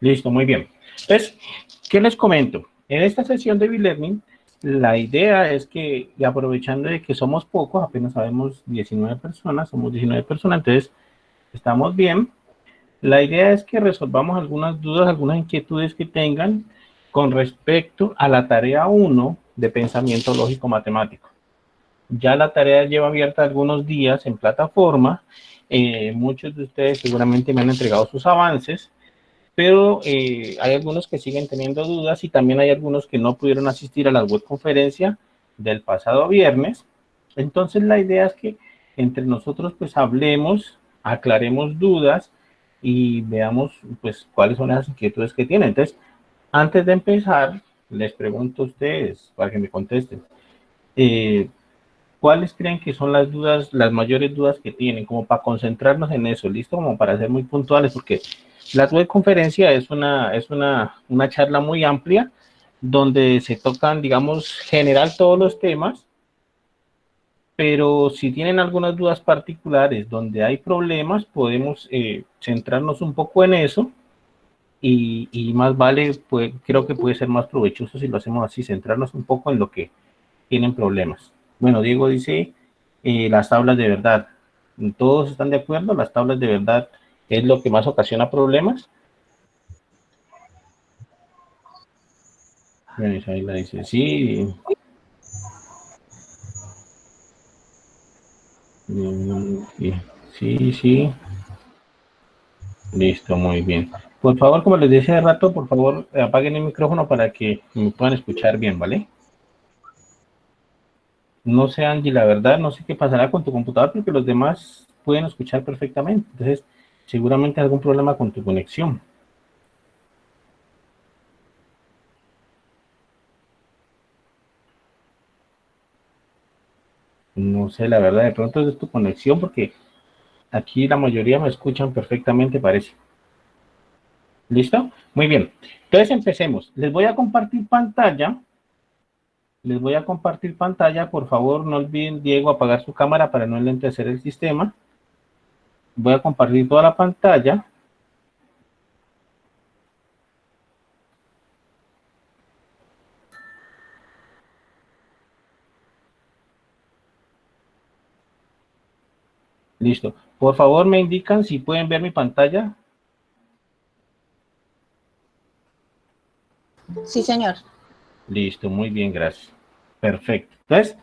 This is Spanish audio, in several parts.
Listo, muy bien. Entonces, ¿qué les comento? En esta sesión de B-Learning, la idea es que, y aprovechando de que somos pocos, apenas sabemos 19 personas, somos 19 personas, entonces estamos bien. La idea es que resolvamos algunas dudas, algunas inquietudes que tengan con respecto a la tarea 1 de pensamiento lógico matemático. Ya la tarea lleva abierta algunos días en plataforma. Muchos de ustedes seguramente me han entregado sus avances, pero hay algunos que siguen teniendo dudas y también hay algunos que no pudieron asistir a la webconferencia del pasado viernes. Entonces la idea es que entre nosotros pues hablemos, aclaremos dudas y veamos pues cuáles son las inquietudes que tienen. Entonces, antes de empezar, les pregunto a ustedes para que me contesten. Eh, ¿Cuáles creen que son las dudas, las mayores dudas que tienen? Como para concentrarnos en eso, ¿listo? Como para ser muy puntuales, porque la webconferencia es una charla muy amplia donde se tocan, digamos, general todos los temas, pero si tienen algunas dudas particulares donde hay problemas, podemos centrarnos un poco en eso y más vale, pues, creo que puede ser más provechoso si lo hacemos así, centrarnos un poco en lo que tienen problemas. Bueno, Diego dice las tablas de verdad. ¿Todos están de acuerdo? ¿Las tablas de verdad es lo que más ocasiona problemas? Bueno, Isabela dice sí. Sí, sí. Listo, muy bien. Por favor, como les decía hace rato, por favor, apaguen el micrófono para que me puedan escuchar bien, ¿vale? No sé, Angie, la verdad, no sé qué pasará con tu computador porque los demás pueden escuchar perfectamente. Entonces, seguramente algún problema con tu conexión. No sé, la verdad, de pronto es tu conexión porque aquí la mayoría me escuchan perfectamente, parece. ¿Listo? Muy bien. Entonces empecemos. Les voy a compartir pantalla. Les voy a compartir pantalla. Por favor, no olviden, Diego, apagar su cámara para no enlentecer el sistema. Voy a compartir toda la pantalla. Listo. Por favor, me indican si pueden ver mi pantalla. Sí, señor. Listo, muy bien, gracias. Perfecto. Entonces,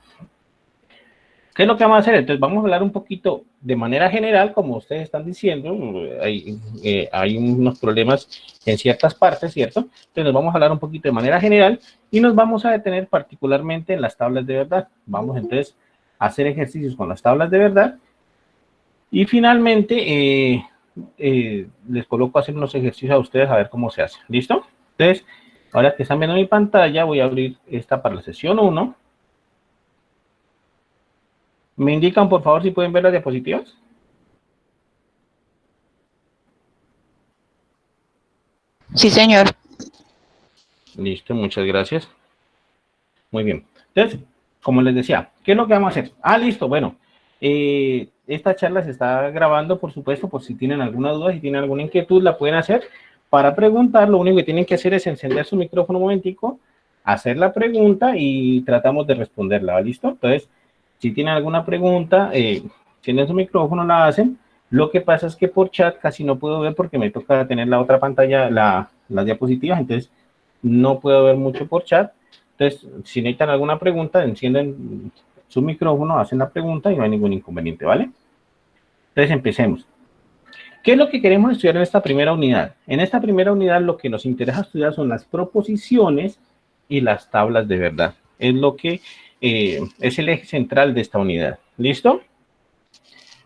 ¿qué es lo que vamos a hacer? Entonces, vamos a hablar un poquito de manera general, como ustedes están diciendo, hay unos problemas en ciertas partes, ¿cierto? Entonces, nos vamos a hablar un poquito de manera general y nos vamos a detener particularmente en las tablas de verdad. Vamos entonces a hacer ejercicios con las tablas de verdad y finalmente les coloco a hacer unos ejercicios a ustedes a ver cómo se hace. ¿Listo? Entonces, ahora que están viendo mi pantalla, voy a abrir esta para la sesión 1. ¿Me indican, por favor, si pueden ver las diapositivas? Sí, señor. Listo, muchas gracias. Muy bien. Entonces, como les decía, ¿qué es lo que vamos a hacer? Ah, listo, bueno. Esta charla se está grabando, por supuesto, por si tienen alguna duda, si tienen alguna inquietud, la pueden hacer. Para preguntar, lo único que tienen que hacer es encender su micrófono un momentico, hacer la pregunta y tratamos de responderla, ¿listo? Entonces, si tienen alguna pregunta, tienen su micrófono, la hacen. Lo que pasa es que por chat casi no puedo ver porque me toca tener la otra pantalla, las diapositivas, entonces no puedo ver mucho por chat. Entonces, si necesitan alguna pregunta, encienden su micrófono, hacen la pregunta y no hay ningún inconveniente, ¿vale? Entonces, empecemos. ¿Qué es lo que queremos estudiar en esta primera unidad? En esta primera unidad lo que nos interesa estudiar son las proposiciones y las tablas de verdad. Es lo que es el eje central de esta unidad. ¿Listo?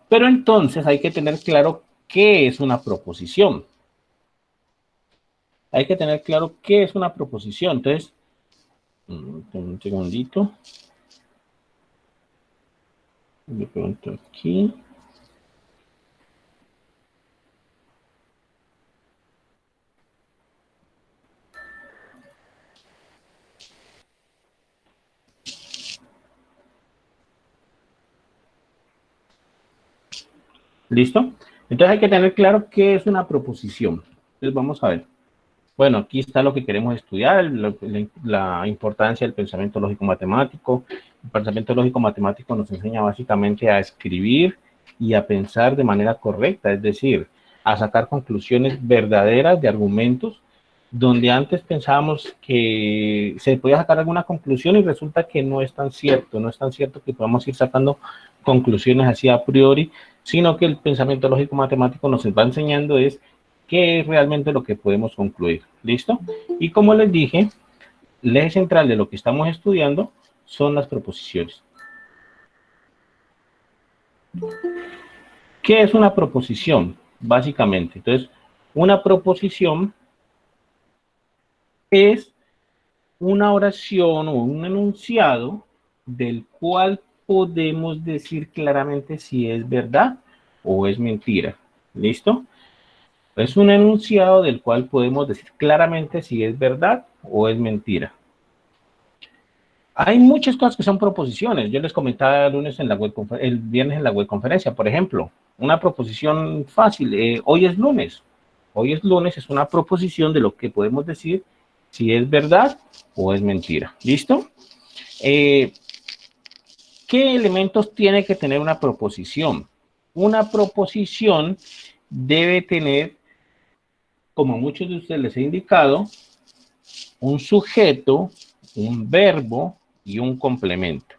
Pero entonces hay que tener claro qué es una proposición. Hay que tener claro qué es una proposición. Entonces, un segundito. Le pregunto aquí. ¿Listo? Entonces hay que tener claro qué es una proposición. Entonces vamos a ver. Bueno, aquí está lo que queremos estudiar, la importancia del pensamiento lógico-matemático. El pensamiento lógico-matemático nos enseña básicamente a escribir y a pensar de manera correcta, es decir, a sacar conclusiones verdaderas de argumentos, donde antes pensábamos que se podía sacar alguna conclusión y resulta que no es tan cierto, no es tan cierto que podamos ir sacando conclusiones así a priori, sino que el pensamiento lógico-matemático nos va enseñando es qué es realmente lo que podemos concluir. ¿Listo? Y como les dije, el eje central de lo que estamos estudiando son las proposiciones. ¿Qué es una proposición? Básicamente, entonces, una proposición es una oración o un enunciado del cual podemos decir claramente si es verdad o es mentira. ¿Listo? Es un enunciado del cual podemos decir claramente si es verdad o es mentira. Hay muchas cosas que son proposiciones. Yo les comentaba el viernes en la web conferencia, por ejemplo, una proposición fácil. Hoy es lunes. Hoy es lunes, es una proposición de lo que podemos decir si es verdad o es mentira. ¿Listo? ¿Qué elementos tiene que tener una proposición? Una proposición debe tener, como muchos de ustedes les he indicado, un sujeto, un verbo y un complemento.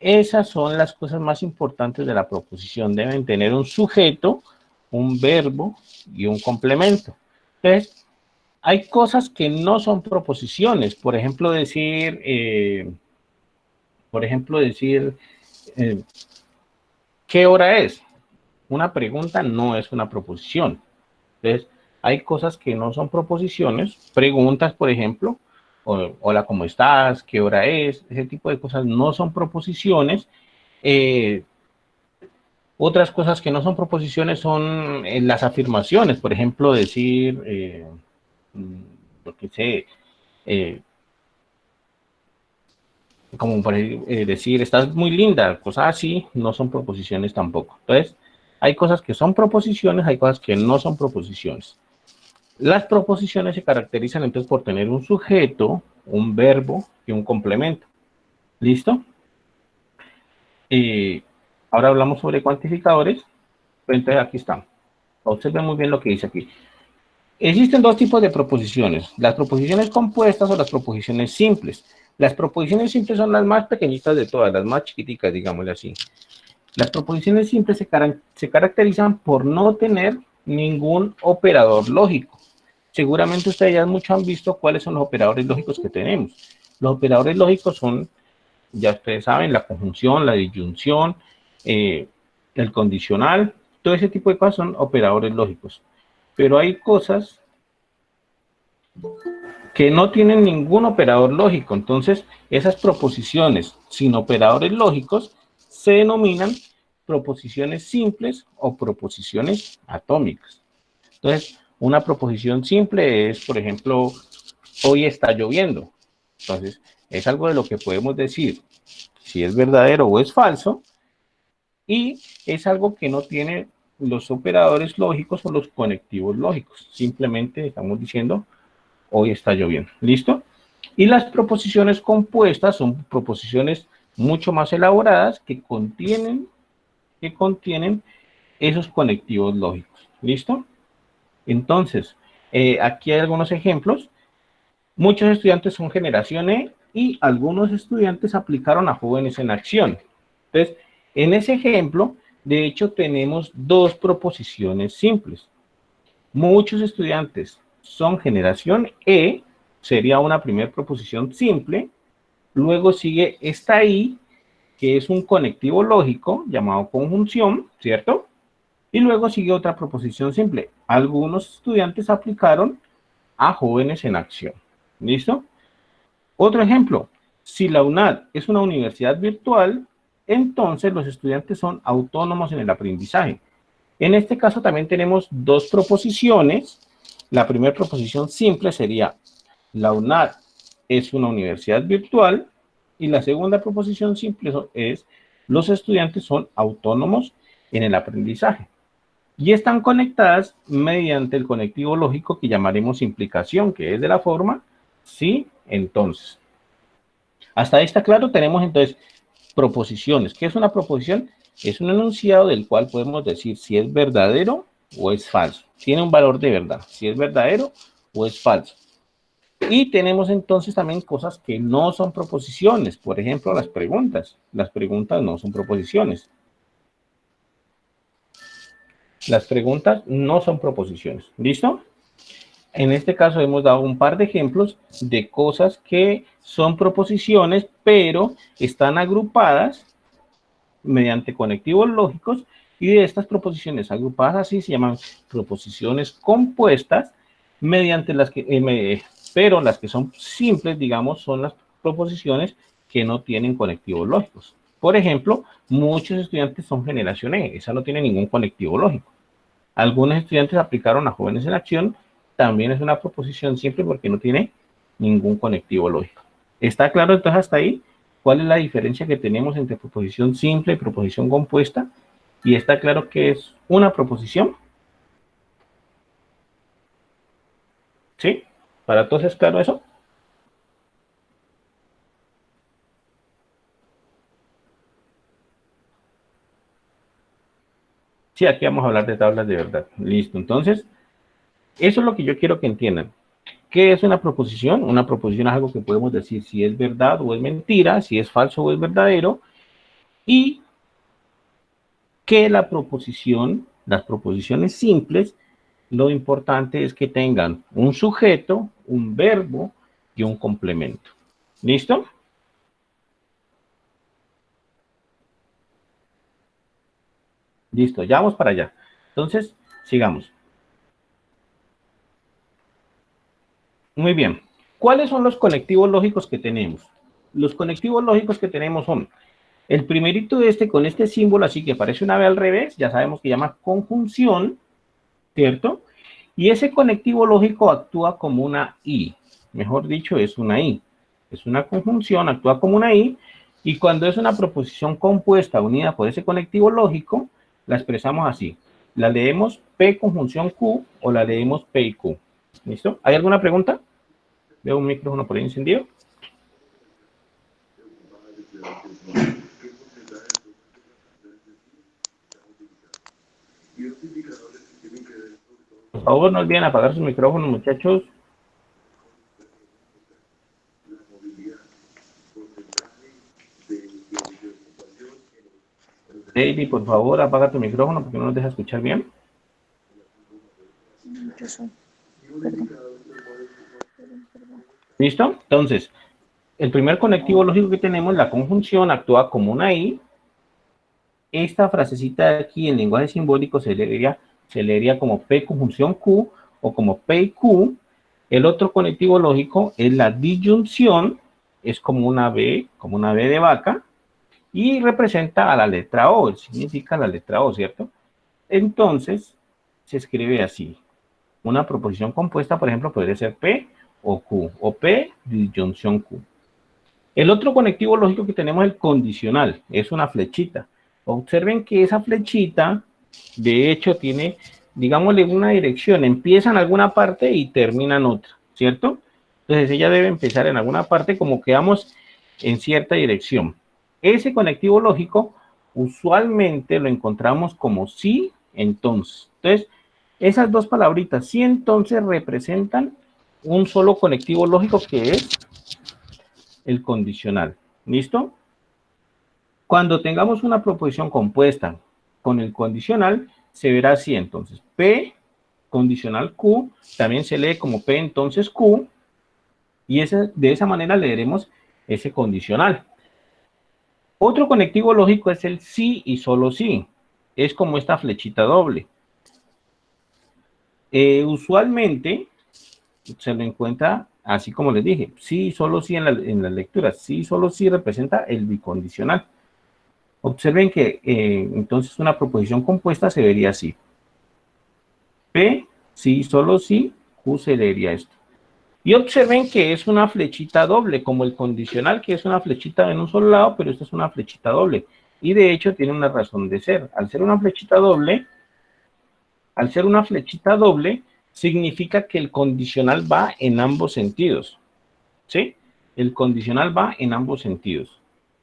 Esas son las cosas más importantes de la proposición. Deben tener un sujeto, un verbo y un complemento. Entonces, hay cosas que no son proposiciones. Por ejemplo, decir, ¿qué hora es? Una pregunta no es una proposición. Entonces, hay cosas que no son proposiciones. Preguntas, por ejemplo, hola, ¿cómo estás? ¿Qué hora es? Ese tipo de cosas no son proposiciones. Otras cosas que no son proposiciones son las afirmaciones. Por ejemplo, decir, lo que sé, como por decir, estás muy linda, cosas así, no son proposiciones tampoco. Entonces, hay cosas que son proposiciones, hay cosas que no son proposiciones. Las proposiciones se caracterizan entonces por tener un sujeto, un verbo y un complemento. ¿Listo? Ahora hablamos sobre cuantificadores. Entonces aquí están. Observen muy bien lo que dice aquí. Existen dos tipos de proposiciones, las proposiciones compuestas o las proposiciones simples. Las proposiciones simples son las más pequeñitas de todas, las más chiquiticas, digámosle así. Las proposiciones simples se caracterizan por no tener ningún operador lógico. Seguramente ustedes ya mucho han visto cuáles son los operadores lógicos que tenemos. Los operadores lógicos son, ya ustedes saben, la conjunción, la disyunción, el condicional, todo ese tipo de cosas son operadores lógicos. Pero hay cosas que no tienen ningún operador lógico. Entonces, esas proposiciones sin operadores lógicos se denominan proposiciones simples o proposiciones atómicas. Entonces, una proposición simple es, por ejemplo, hoy está lloviendo. Entonces, es algo de lo que podemos decir si es verdadero o es falso, y es algo que no tiene los operadores lógicos o los conectivos lógicos. Simplemente estamos diciendo hoy está lloviendo. ¿Listo? Y las proposiciones compuestas son proposiciones mucho más elaboradas que contienen esos conectivos lógicos. ¿Listo? Entonces, aquí hay algunos ejemplos. Muchos estudiantes son generación E y algunos estudiantes aplicaron a jóvenes en acción. Entonces, en ese ejemplo, de hecho, tenemos dos proposiciones simples. Muchos estudiantes son generación E, sería una primera proposición simple. Luego sigue esta I, que es un conectivo lógico llamado conjunción, ¿cierto? Y luego sigue otra proposición simple. Algunos estudiantes aplicaron a jóvenes en acción. ¿Listo? Otro ejemplo, si la UNAD es una universidad virtual, entonces los estudiantes son autónomos en el aprendizaje. En este caso también tenemos dos proposiciones. La primera proposición simple sería, la UNAD es una universidad virtual, y la segunda proposición simple es, los estudiantes son autónomos en el aprendizaje. y están conectadas mediante el conectivo lógico que llamaremos implicación, que es de la forma sí, entonces. Hasta ahí está claro. Tenemos entonces proposiciones. ¿Qué es una proposición? Es un enunciado del cual podemos decir si es verdadero o es falso. Tiene un valor de verdad, si es verdadero o es falso. Y tenemos entonces también cosas que no son proposiciones. Por ejemplo, las preguntas. Las preguntas no son proposiciones. Las preguntas no son proposiciones. ¿Listo? En este caso hemos dado un par de ejemplos de cosas que son proposiciones, pero están agrupadas mediante conectivos lógicos, y de estas proposiciones agrupadas así se llaman proposiciones compuestas, mediante las que, pero las que son simples, digamos, son las proposiciones que no tienen conectivos lógicos. Por ejemplo, muchos estudiantes son generación E, esa no tiene ningún conectivo lógico. Algunos estudiantes aplicaron a Jóvenes en Acción, también es una proposición simple porque no tiene ningún conectivo lógico. ¿Está claro entonces hasta ahí cuál es la diferencia que tenemos entre proposición simple y proposición compuesta? ¿Y está claro que es una proposición? ¿Sí? ¿Para todos es claro eso? Sí, aquí vamos a hablar de tablas de verdad. Listo, entonces, eso es lo que yo quiero que entiendan. ¿Qué es una proposición? Una proposición es algo que podemos decir si es verdad o es mentira, si es falso o es verdadero, y que la proposición, las proposiciones simples, lo importante es que tengan un sujeto, un verbo y un complemento. ¿Listo? Listo, ya vamos para allá. Entonces, sigamos. Muy bien. ¿Cuáles son los conectivos lógicos que tenemos? Los conectivos lógicos que tenemos son el primerito con este símbolo, así que parece una B al revés, ya sabemos que llama conjunción, ¿cierto? Y ese conectivo lógico actúa como una I, mejor dicho, es una I. Es una conjunción, actúa como una I, y cuando es una proposición compuesta unida por ese conectivo lógico, la expresamos así. La leemos P conjunción Q o la leemos P y Q. ¿Listo? ¿Hay alguna pregunta? Veo un micrófono por ahí encendido. Por favor, no olviden apagar sus micrófonos, muchachos. David, por favor, apaga tu micrófono porque no nos deja escuchar bien. ¿Listo? Entonces, el primer conectivo lógico que tenemos, la conjunción, actúa como una I. Esta frasecita de aquí en lenguaje simbólico se leería como P conjunción Q o como P y Q. El otro conectivo lógico es la disyunción, es como una B de vaca, y representa a la letra O, significa la letra O, ¿cierto? Entonces, se escribe así. Una proposición compuesta, por ejemplo, podría ser P o Q, o P disyunción Q. El otro conectivo lógico que tenemos es el condicional, es una flechita. Observen que esa flechita, de hecho, tiene, digámosle, una dirección. Empieza en alguna parte y termina en otra, ¿cierto? Entonces, ella debe empezar en alguna parte como que vamos en cierta dirección. Ese conectivo lógico, usualmente lo encontramos como sí, entonces. Entonces, esas dos palabritas, sí, entonces, representan un solo conectivo lógico que es el condicional. ¿Listo? Cuando tengamos una proposición compuesta con el condicional, se verá así entonces. P condicional Q, también se lee como P entonces Q, y de esa manera leeremos ese condicional. Otro conectivo lógico es el sí y solo sí. Es como esta flechita doble. Usualmente se lo encuentra así como les dije. Sí, solo sí en la lectura. Sí, solo sí representa el bicondicional. Observen que entonces una proposición compuesta se vería así. P, sí, solo sí, Q se leería esto. Y observen que es una flechita doble, como el condicional, que es una flechita en un solo lado, pero esta es una flechita doble. Y de hecho tiene una razón de ser. Al ser una flechita doble, Al ser una flechita doble, significa que el condicional va en ambos sentidos, ¿sí? El condicional va en ambos sentidos.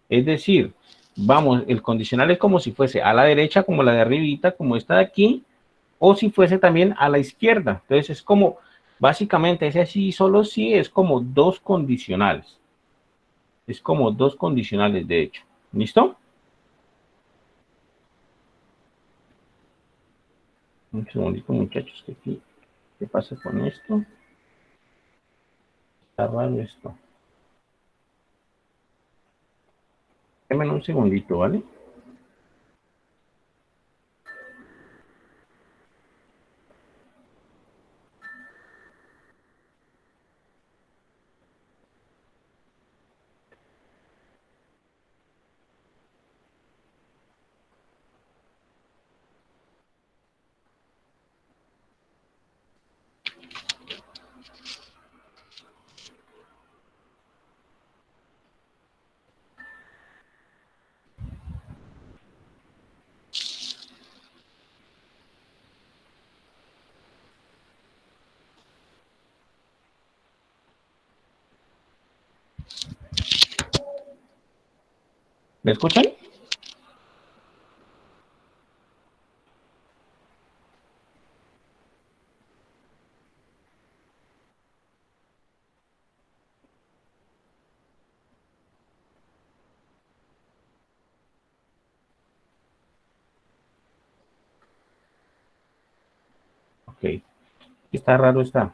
Es decir, vamos, el condicional es como si fuese a la derecha, como la de arribita, como esta de aquí, o si fuese también a la izquierda. Entonces es como, básicamente, ese sí solo sí es como dos condicionales. Es como dos condicionales, de hecho. ¿Listo? Un segundito, muchachos, que aquí, ¿qué pasa con esto? Está raro esto. Déjenme un segundito, ¿vale? ¿Me escuchan? Ok. Está raro, está.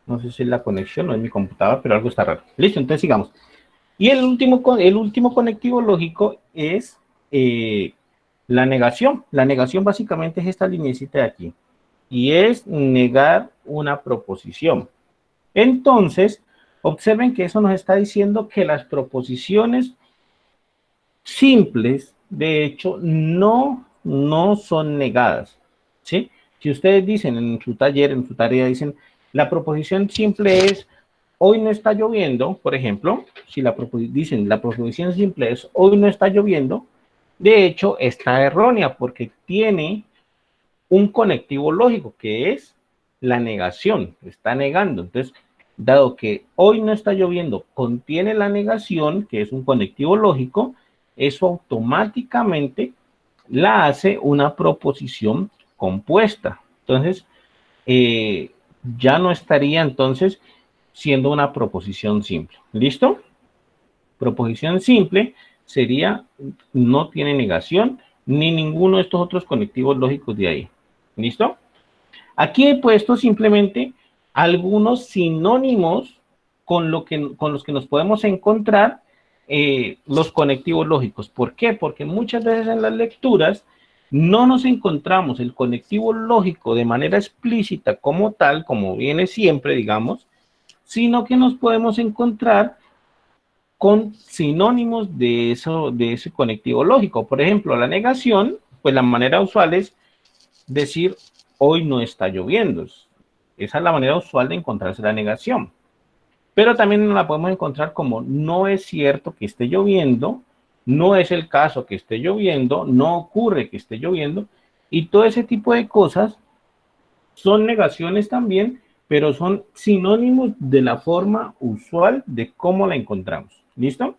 No sé si es la conexión o es mi computadora, pero algo está raro. Listo, entonces sigamos. Y el último conectivo lógico es la negación. La negación básicamente es esta linecita de aquí. Y es negar una proposición. Entonces, observen que eso nos está diciendo que las proposiciones simples, de hecho, no son negadas, ¿sí? Si ustedes dicen en su taller, en su tarea, dicen, la proposición simple es, hoy no está lloviendo, por ejemplo, si dicen, la proposición simple es, hoy no está lloviendo, de hecho, está errónea porque tiene un conectivo lógico, que es la negación, está negando. Entonces, dado que hoy no está lloviendo, contiene la negación, que es un conectivo lógico, eso automáticamente la hace una proposición compuesta. Entonces, ya no estaría entonces siendo una proposición simple. ¿Listo? Proposición simple sería no tiene negación ni ninguno de estos otros conectivos lógicos de ahí. ¿Listo? Aquí he puesto simplemente algunos sinónimos con los que nos podemos encontrar los conectivos lógicos. ¿Por qué? Porque muchas veces en las lecturas no nos encontramos el conectivo lógico de manera explícita como tal, como viene siempre, digamos, sino que nos podemos encontrar con sinónimos de ese conectivo lógico. Por ejemplo, la negación, pues la manera usual es decir, hoy no está lloviendo. Esa es la manera usual de encontrarse la negación. Pero también la podemos encontrar como no es cierto que esté lloviendo, no es el caso que esté lloviendo, no ocurre que esté lloviendo, y todo ese tipo de cosas son negaciones también, pero son sinónimos de la forma usual de cómo la encontramos. ¿Listo?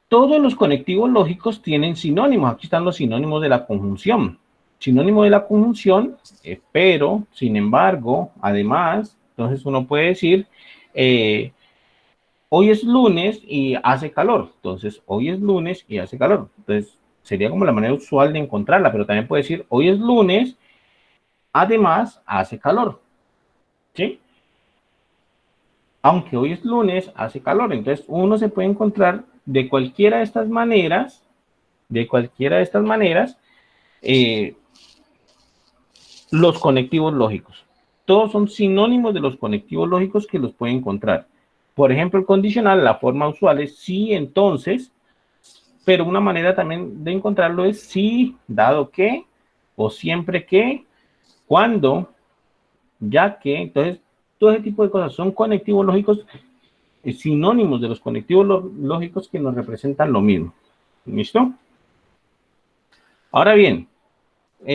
Todos los conectivos lógicos tienen sinónimos. Aquí están los sinónimos de la conjunción. Sinónimo de la conjunción, pero, sin embargo, además, entonces uno puede decir, hoy es lunes y hace calor. Entonces, hoy es lunes y hace calor. Entonces, sería como la manera usual de encontrarla, pero también puede decir, hoy es lunes, además hace calor. ¿Sí? Aunque hoy es lunes, hace calor. Entonces, uno se puede encontrar de cualquiera de estas maneras, eh, los conectivos lógicos. Todos son sinónimos de los conectivos lógicos que los pueden encontrar. Por ejemplo, el condicional, la forma usual es sí, entonces, pero una manera también de encontrarlo es sí, dado que, o siempre que, cuando, ya que. Entonces, todo ese tipo de cosas son conectivos lógicos, sinónimos de los conectivos lógicos que nos representan lo mismo. ¿Listo? Ahora bien,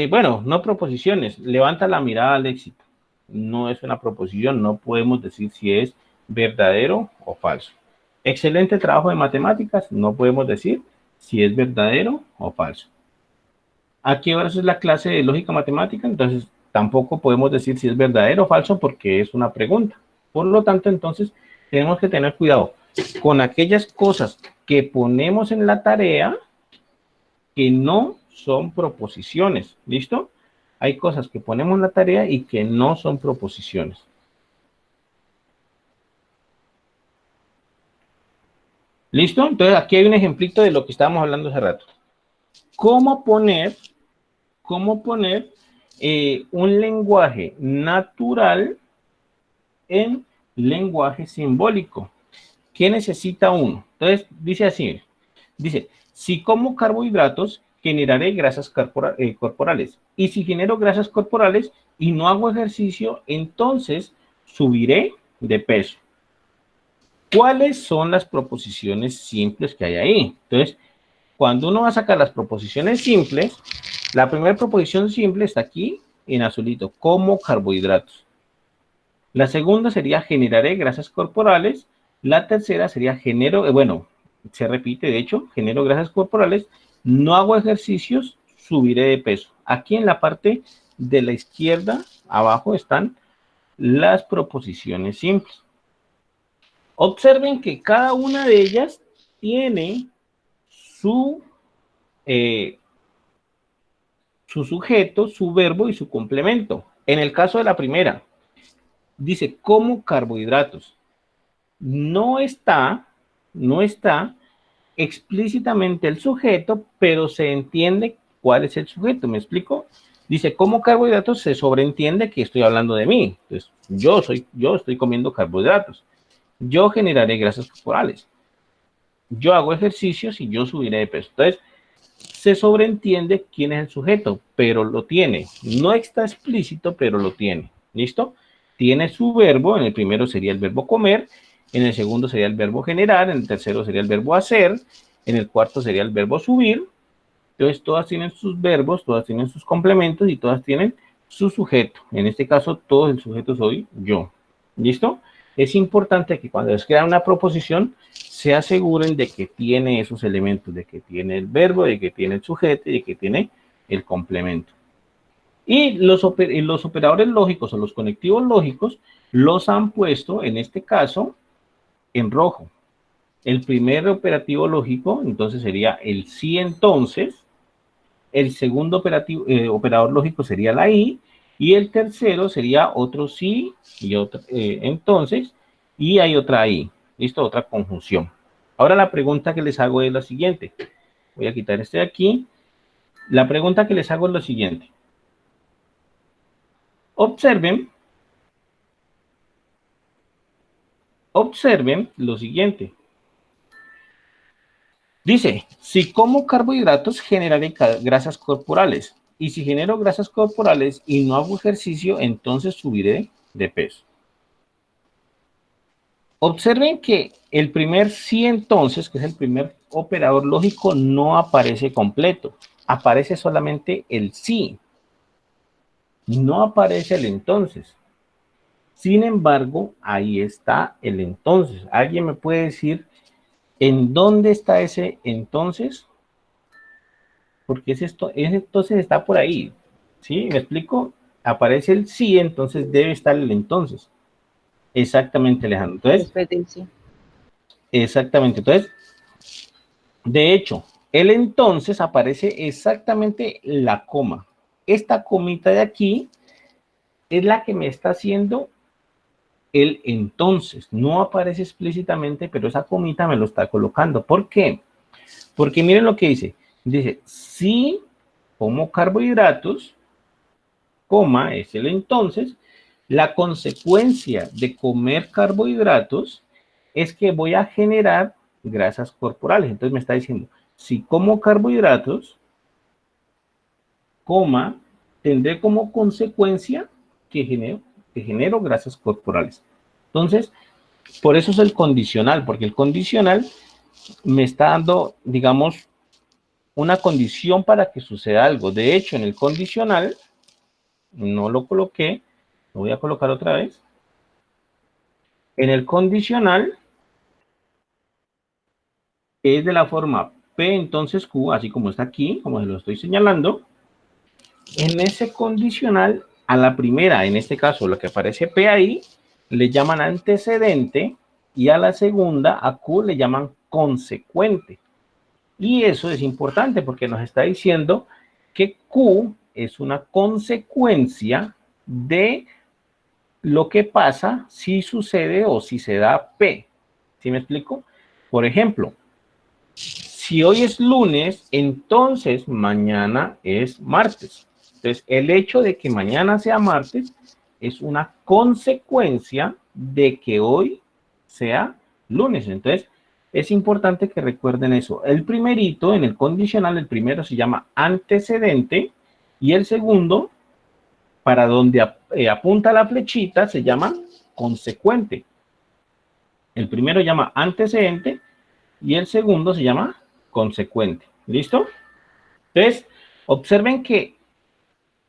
Bueno, no proposiciones, levanta la mirada al éxito. No es una proposición, no podemos decir si es verdadero o falso. Excelente trabajo de matemáticas, no podemos decir si es verdadero o falso. ¿A qué horas es la clase de lógica matemática? Entonces, tampoco podemos decir si es verdadero o falso porque es una pregunta. Por lo tanto, entonces, tenemos que tener cuidado con aquellas cosas que ponemos en la tarea que no son proposiciones. ¿Listo? Hay cosas que ponemos en la tarea y que no son proposiciones. ¿Listo? Entonces, aquí hay un ejemplito de lo que estábamos hablando hace rato. ¿Cómo poner un lenguaje natural en lenguaje simbólico? ¿Qué necesita uno? Entonces, dice así, dice, si como carbohidratos, generaré grasas corporales. Y si genero grasas corporales y no hago ejercicio, entonces subiré de peso. ¿Cuáles son las proposiciones simples que hay ahí? Entonces, cuando uno va a sacar las proposiciones simples, la primera proposición simple está aquí en azulito, como carbohidratos. La segunda sería generaré grasas corporales. La tercera sería genero, bueno, se repite, de hecho, genero grasas corporales. No hago ejercicios, subiré de peso. Aquí en la parte de la izquierda, abajo, están las proposiciones simples. Observen que cada una de ellas tiene su, su sujeto, su verbo y su complemento. En el caso de la primera, dice como carbohidratos. No está explícitamente el sujeto, pero se entiende cuál es el sujeto. ¿Me explico? Dice, como carbohidratos, se sobreentiende que estoy hablando de mí. Entonces, yo estoy comiendo carbohidratos. Yo generaré grasas corporales. Yo hago ejercicios y yo subiré de peso. Entonces, se sobreentiende quién es el sujeto, pero lo tiene. No está explícito, pero lo tiene. ¿Listo? Tiene su verbo, en el primero sería el verbo comer, en el segundo sería el verbo generar, en el tercero sería el verbo hacer, en el cuarto sería el verbo subir. Entonces, todas tienen sus verbos, todas tienen sus complementos y todas tienen su sujeto. En este caso, todo el sujeto soy yo. ¿Listo? Es importante que cuando les crean una proposición, se aseguren de que tiene esos elementos, de que tiene el verbo, de que tiene el sujeto y de que tiene el complemento. Y los operadores lógicos o los conectivos lógicos los han puesto, en este caso, en rojo. El primer operativo lógico, entonces, sería el sí, entonces. El segundo operador lógico sería la I. Y el tercero sería otro sí y otro entonces. Y hay otra I. ¿Listo? Otra conjunción. Ahora la pregunta que les hago es la siguiente. Voy a quitar este de aquí. La pregunta que les hago es lo siguiente. Observen lo siguiente. Dice, si como carbohidratos generaré grasas corporales. Y si genero grasas corporales y no hago ejercicio, entonces subiré de peso. Observen que el primer sí entonces, que es el primer operador lógico, no aparece completo. Aparece solamente el sí. No aparece el entonces. Sin embargo, ahí está el entonces. ¿Alguien me puede decir en dónde está ese entonces? Porque ese entonces está por ahí. ¿Sí? ¿Me explico? Aparece el sí, entonces debe estar el entonces. Exactamente, Alejandro. Entonces, Después del sí. exactamente. Entonces, de hecho, el entonces aparece exactamente la coma. Esta comita de aquí es la que me está haciendo el entonces. No aparece explícitamente, pero esa comita me lo está colocando. ¿Por qué? Porque miren lo que dice. Dice, si como carbohidratos, coma, es el entonces, la consecuencia de comer carbohidratos es que voy a generar grasas corporales. Entonces me está diciendo, si como carbohidratos, coma, tendré como consecuencia que genero grasas corporales. Entonces, por eso es el condicional, porque el condicional me está dando, digamos, una condición para que suceda algo. De hecho, en el condicional, no lo coloqué, lo voy a colocar otra vez. En el condicional, es de la forma P entonces Q, así como está aquí, como se lo estoy señalando. En ese condicional, a la primera, en este caso, lo que aparece P ahí, le llaman antecedente, y a la segunda, a Q, le llaman consecuente. Y eso es importante porque nos está diciendo que Q es una consecuencia de lo que pasa si sucede o si se da P. ¿Sí me explico? Por ejemplo, si hoy es lunes, entonces mañana es martes. Entonces, el hecho de que mañana sea martes es una consecuencia de que hoy sea lunes. Entonces, es importante que recuerden eso. El primerito, en el condicional, el primero se llama antecedente y el segundo, para donde apunta la flechita, se llama consecuente. El primero llama antecedente y el segundo se llama consecuente. ¿Listo? Entonces, observen que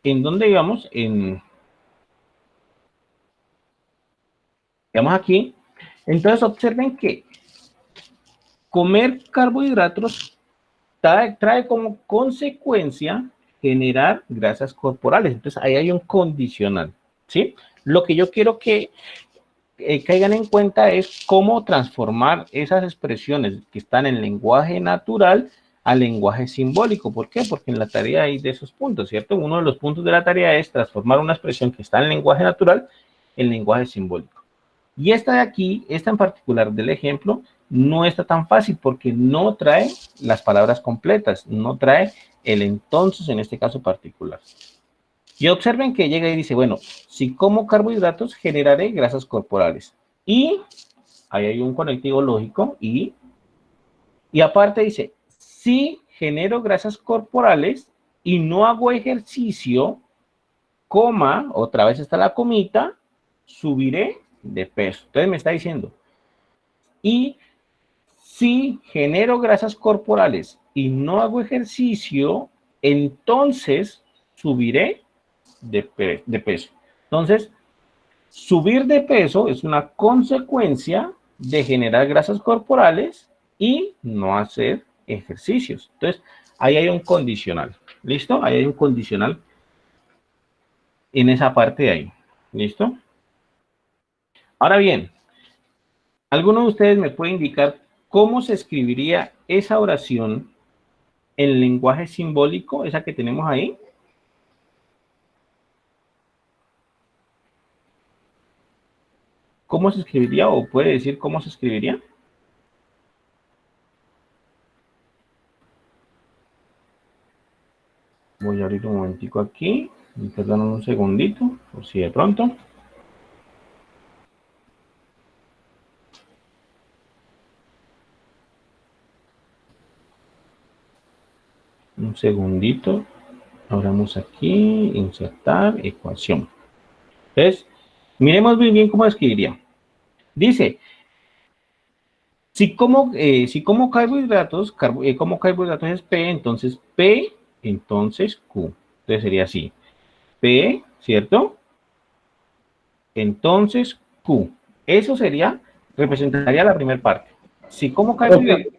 en dónde íbamos, digamos aquí. Entonces, observen que comer carbohidratos trae como consecuencia generar grasas corporales. Entonces, ahí hay un condicional, ¿sí? Lo que yo quiero que caigan en cuenta es cómo transformar esas expresiones que están en lenguaje natural al lenguaje simbólico. ¿Por qué? Porque en la tarea hay de esos puntos, ¿cierto? Uno de los puntos de la tarea es transformar una expresión que está en lenguaje natural en lenguaje simbólico. Y esta de aquí, esta en particular del ejemplo, no está tan fácil porque no trae las palabras completas, no trae el entonces en este caso particular. Y observen que llega y dice, bueno, si como carbohidratos generaré grasas corporales. Y ahí hay un conectivo lógico y aparte dice, si genero grasas corporales y no hago ejercicio, coma, otra vez está la comita, subiré de peso. Entonces me está diciendo, y si genero grasas corporales y no hago ejercicio, entonces subiré de peso. Entonces, subir de peso es una consecuencia de generar grasas corporales y no hacer ejercicios. Entonces, ahí hay un condicional. ¿Listo? Ahí hay un condicional en esa parte de ahí. ¿Listo? Ahora bien, ¿alguno de ustedes me puede indicar cómo se escribiría esa oración en lenguaje simbólico, esa que tenemos ahí? ¿Cómo se escribiría o puede decir cómo se escribiría? Voy a abrir un momentico aquí. Perdón un segundito, por si de pronto. Un segundito. Abramos aquí, insertar, ecuación. Entonces, miremos muy bien cómo escribiría. Dice, si como carbohidratos, como carbohidratos es P, entonces P, entonces Q. Entonces sería así. P, ¿cierto? Entonces Q. Eso sería, representaría la primera parte. Si como carbohidratos,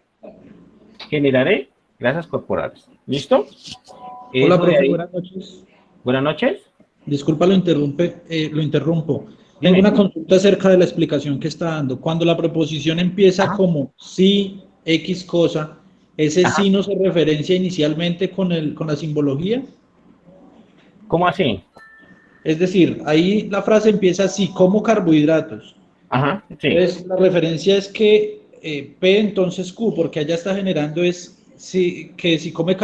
generaré grasas corporales. ¿Listo? Hola, Eso de profe, ahí. buenas noches. Buenas noches. Disculpa, lo interrumpo. Tengo Dime. una consulta acerca de la explicación que está dando. Cuando la preposición empieza Ajá. como si X cosa, ¿ese Ajá. sí no se referencia inicialmente con la simbología? ¿Cómo así? Es decir, ahí la frase empieza así, como carbohidratos. Ajá, sí. Entonces, la referencia es que P entonces Q, porque allá está generando que si come Sí.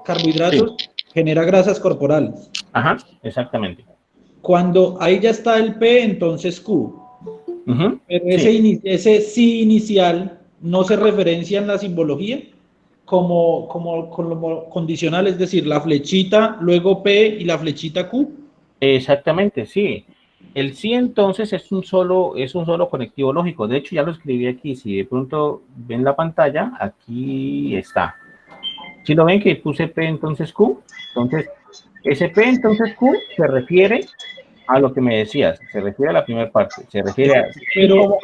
carbohidratos, genera grasas corporales. Ajá, exactamente. Cuando ahí ya está el P, entonces Q. Ujú, Pero sí. ese sí inicial no se referencia en la simbología como condicional, es decir, la flechita, luego P y la flechita Q. Exactamente, sí. El sí entonces es un solo conectivo lógico. De hecho, ya lo escribí aquí. Si de pronto ven la pantalla, aquí está. Si lo ven que puse P entonces Q, entonces ese P entonces Q se refiere a lo que me decías, se refiere a la primera parte, se refiere a Pero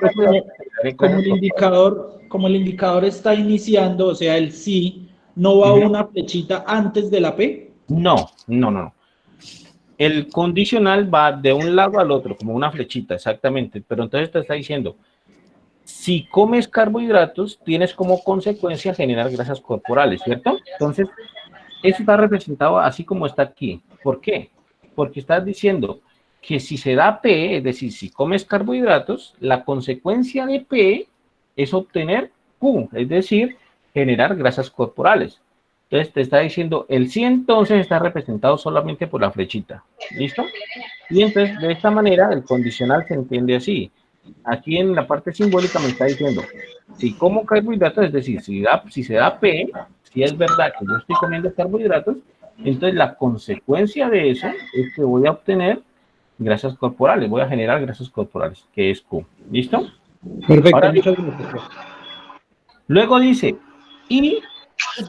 como el indicador está iniciando, o sea, el sí, ¿no va una flechita antes de la P? No, no, no. El condicional va de un lado al otro, como una flechita, exactamente. Pero entonces te está diciendo, si comes carbohidratos, tienes como consecuencia generar grasas corporales, ¿cierto? Entonces, eso está representado así como está aquí. ¿Por qué? Porque estás diciendo que si se da P, es decir, si comes carbohidratos, la consecuencia de P es obtener Q, es decir, generar grasas corporales. Entonces te está diciendo, el sí entonces está representado solamente por la flechita. ¿Listo? Y entonces de esta manera el condicional se entiende así. Aquí en la parte simbólica me está diciendo, si como carbohidratos, es decir, si se da P, si es verdad que yo estoy comiendo carbohidratos, entonces la consecuencia de eso es que voy a obtener grasas corporales, voy a generar grasas corporales, que es Q. ¿Listo? Perfecto, Ahora, muchas gracias. luego dice, y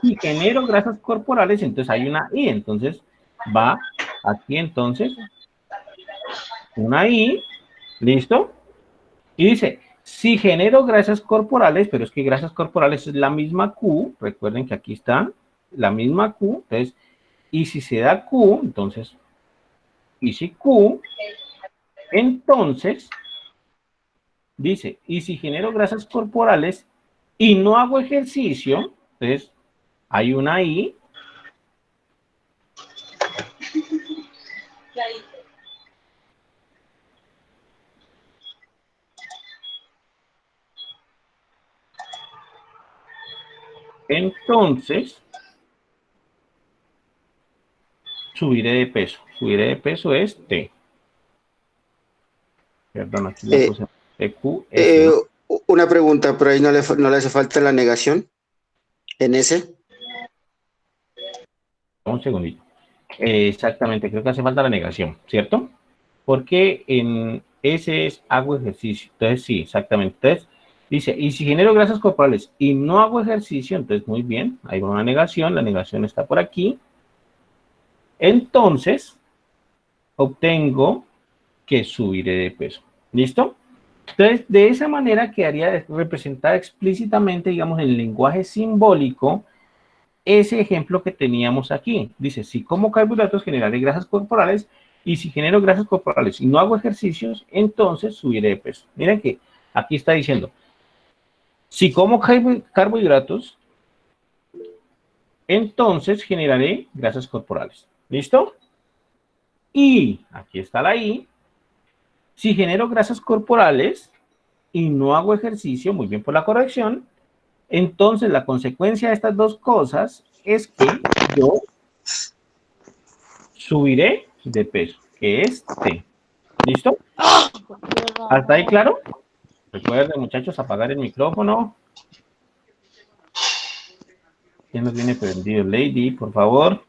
si genero grasas corporales, entonces hay una I, entonces va aquí entonces una I, ¿listo? Y dice, si genero grasas corporales, pero es que grasas corporales es la misma Q, recuerden que aquí está la misma Q, entonces, y si se da Q, entonces, y si Q, entonces, dice, y si genero grasas corporales y no hago ejercicio, entonces, hay una I, entonces, subiré de peso es T, perdón, aquí le Eh, puse TQS, ¿no? una pregunta, pero ahí no le hace falta la negación en ese. Un segundito. Exactamente, creo que hace falta la negación, ¿cierto? Porque en ese es hago ejercicio. Entonces, sí, exactamente. Entonces, dice, y si genero grasas corporales y no hago ejercicio, entonces muy bien, ahí va una negación, la negación está por aquí. Entonces, obtengo que subiré de peso. ¿Listo? Entonces, de esa manera quedaría representada explícitamente, digamos, en lenguaje simbólico, ese ejemplo que teníamos aquí. Dice, si como carbohidratos generaré grasas corporales y si genero grasas corporales y no hago ejercicios, entonces subiré de peso. Miren que aquí está diciendo, si como carbohidratos, entonces generaré grasas corporales. ¿Listo? Y aquí está la I. Si genero grasas corporales y no hago ejercicio, muy bien por la corrección, entonces la consecuencia de estas dos cosas es que yo subiré de peso, que es T. ¿Listo? ¿Hasta ahí claro? Recuerden, muchachos, apagar el micrófono. ¿Quién nos viene prendido? Lady, por favor.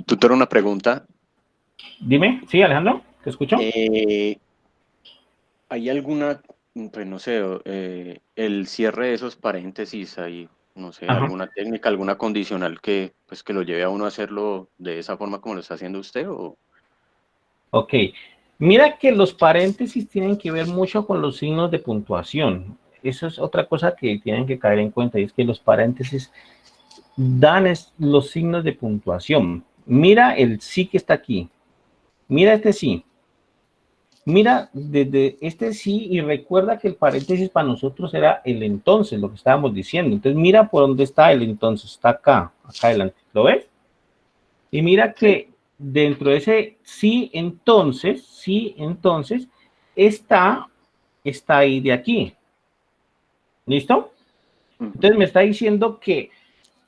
Tutor, una pregunta. Dime, ¿sí, Alejandro? ¿Te escucho? ¿Hay alguna, pues no sé, el cierre de esos paréntesis, hay, no sé, Ajá. alguna técnica, alguna condicional que, pues, que lo lleve a uno a hacerlo de esa forma como lo está haciendo usted? ¿O? Ok. Mira que los paréntesis tienen que ver mucho con los signos de puntuación. Eso es otra cosa que tienen que caer en cuenta, y es que los paréntesis dan los signos de puntuación. Mira el sí que está aquí. Mira este sí. Mira desde este sí y recuerda que el paréntesis para nosotros era el entonces, lo que estábamos diciendo. Entonces mira por dónde está el entonces. Está acá adelante. ¿Lo ves? Y mira que dentro de ese sí entonces, está ahí de aquí. ¿Listo? Entonces me está diciendo que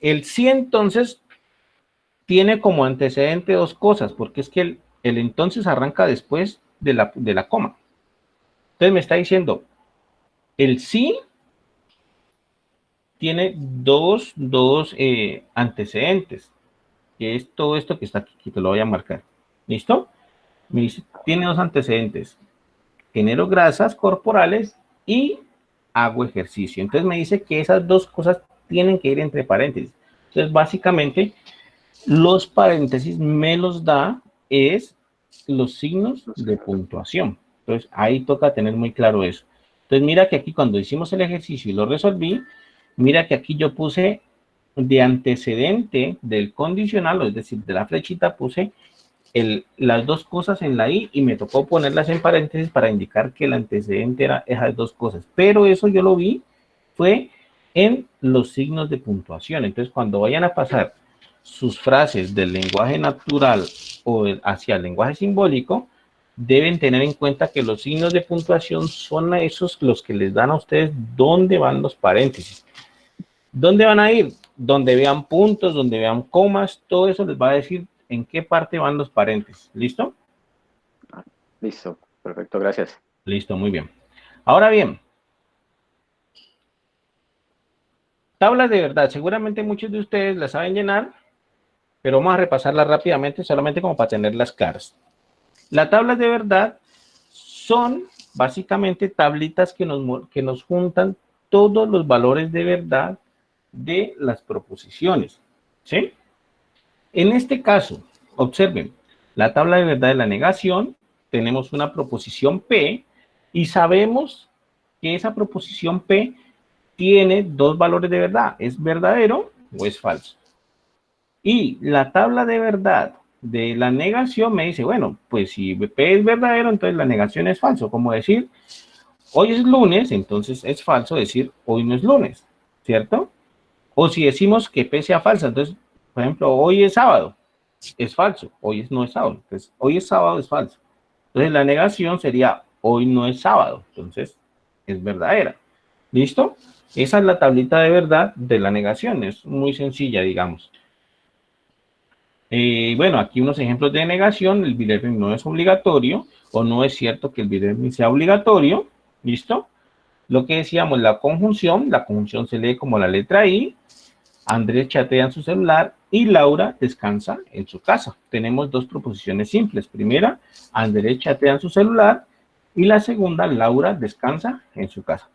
el sí entonces tiene como antecedente dos cosas, porque es que el entonces arranca después de la coma. Entonces me está diciendo, el sí tiene dos antecedentes, que es todo esto que está aquí, que te lo voy a marcar. ¿Listo? Me dice, tiene dos antecedentes. Genero grasas corporales y hago ejercicio. Entonces me dice que esas dos cosas tienen que ir entre paréntesis. Entonces básicamente los paréntesis me los da es los signos de puntuación. Entonces ahí toca tener muy claro eso. Entonces mira que aquí cuando hicimos el ejercicio y lo resolví, mira que aquí yo puse de antecedente del condicional, es decir, de la flechita puse las dos cosas en la i y me tocó ponerlas en paréntesis para indicar que el antecedente era esas dos cosas. Pero eso yo lo vi fue en los signos de puntuación. Entonces, cuando vayan a pasar sus frases del lenguaje natural o hacia el lenguaje simbólico, deben tener en cuenta que los signos de puntuación son esos los que les dan a ustedes dónde van los paréntesis. ¿Dónde van a ir? Donde vean puntos, donde vean comas, todo eso les va a decir en qué parte van los paréntesis. ¿Listo? Listo, perfecto, gracias. Listo, muy bien. Ahora bien, tablas de verdad. Seguramente muchos de ustedes las saben llenar, pero vamos a repasarlas rápidamente, solamente como para tenerlas claras. Las tablas de verdad son básicamente tablitas que nos juntan todos los valores de verdad de las proposiciones, ¿sí? En este caso, observen, la tabla de verdad de la negación, tenemos una proposición P y sabemos que esa proposición P tiene dos valores de verdad, ¿es verdadero o es falso? Y la tabla de verdad de la negación me dice, bueno, pues si P es verdadero, entonces la negación es falso, como decir, hoy es lunes, entonces es falso decir, hoy no es lunes, ¿cierto? O si decimos que P sea falsa, entonces, por ejemplo, hoy es sábado, es falso, hoy no es sábado, entonces, hoy es sábado, es falso. Entonces, la negación sería, hoy no es sábado, entonces, es verdadera. ¿Listo? Esa es la tablita de verdad de la negación, es muy sencilla, digamos. Bueno, aquí unos ejemplos de negación, el be learning no es obligatorio, o no es cierto que el be learning sea obligatorio, ¿listo? Lo que decíamos, la conjunción se lee como la letra I, Andrés chatea en su celular y Laura descansa en su casa. Tenemos dos proposiciones simples. Primera, Andrés chatea en su celular y la segunda, Laura descansa en su casa.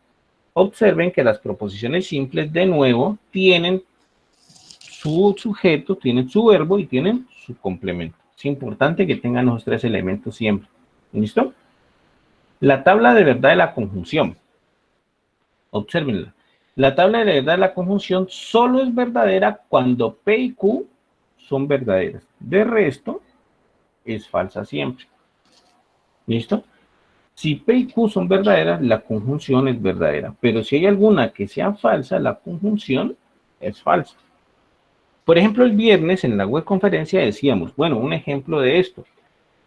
Observen que las proposiciones simples, de nuevo, tienen su sujeto, tienen su verbo y tienen su complemento. Es importante que tengan los tres elementos siempre. ¿Listo? La tabla de verdad de la conjunción. Obsérvenla. La tabla de verdad de la conjunción solo es verdadera cuando P y Q son verdaderas. De resto, es falsa siempre. ¿Listo? Si P y Q son verdaderas, la conjunción es verdadera. Pero si hay alguna que sea falsa, la conjunción es falsa. Por ejemplo, el viernes en la web conferencia decíamos, bueno, un ejemplo de esto.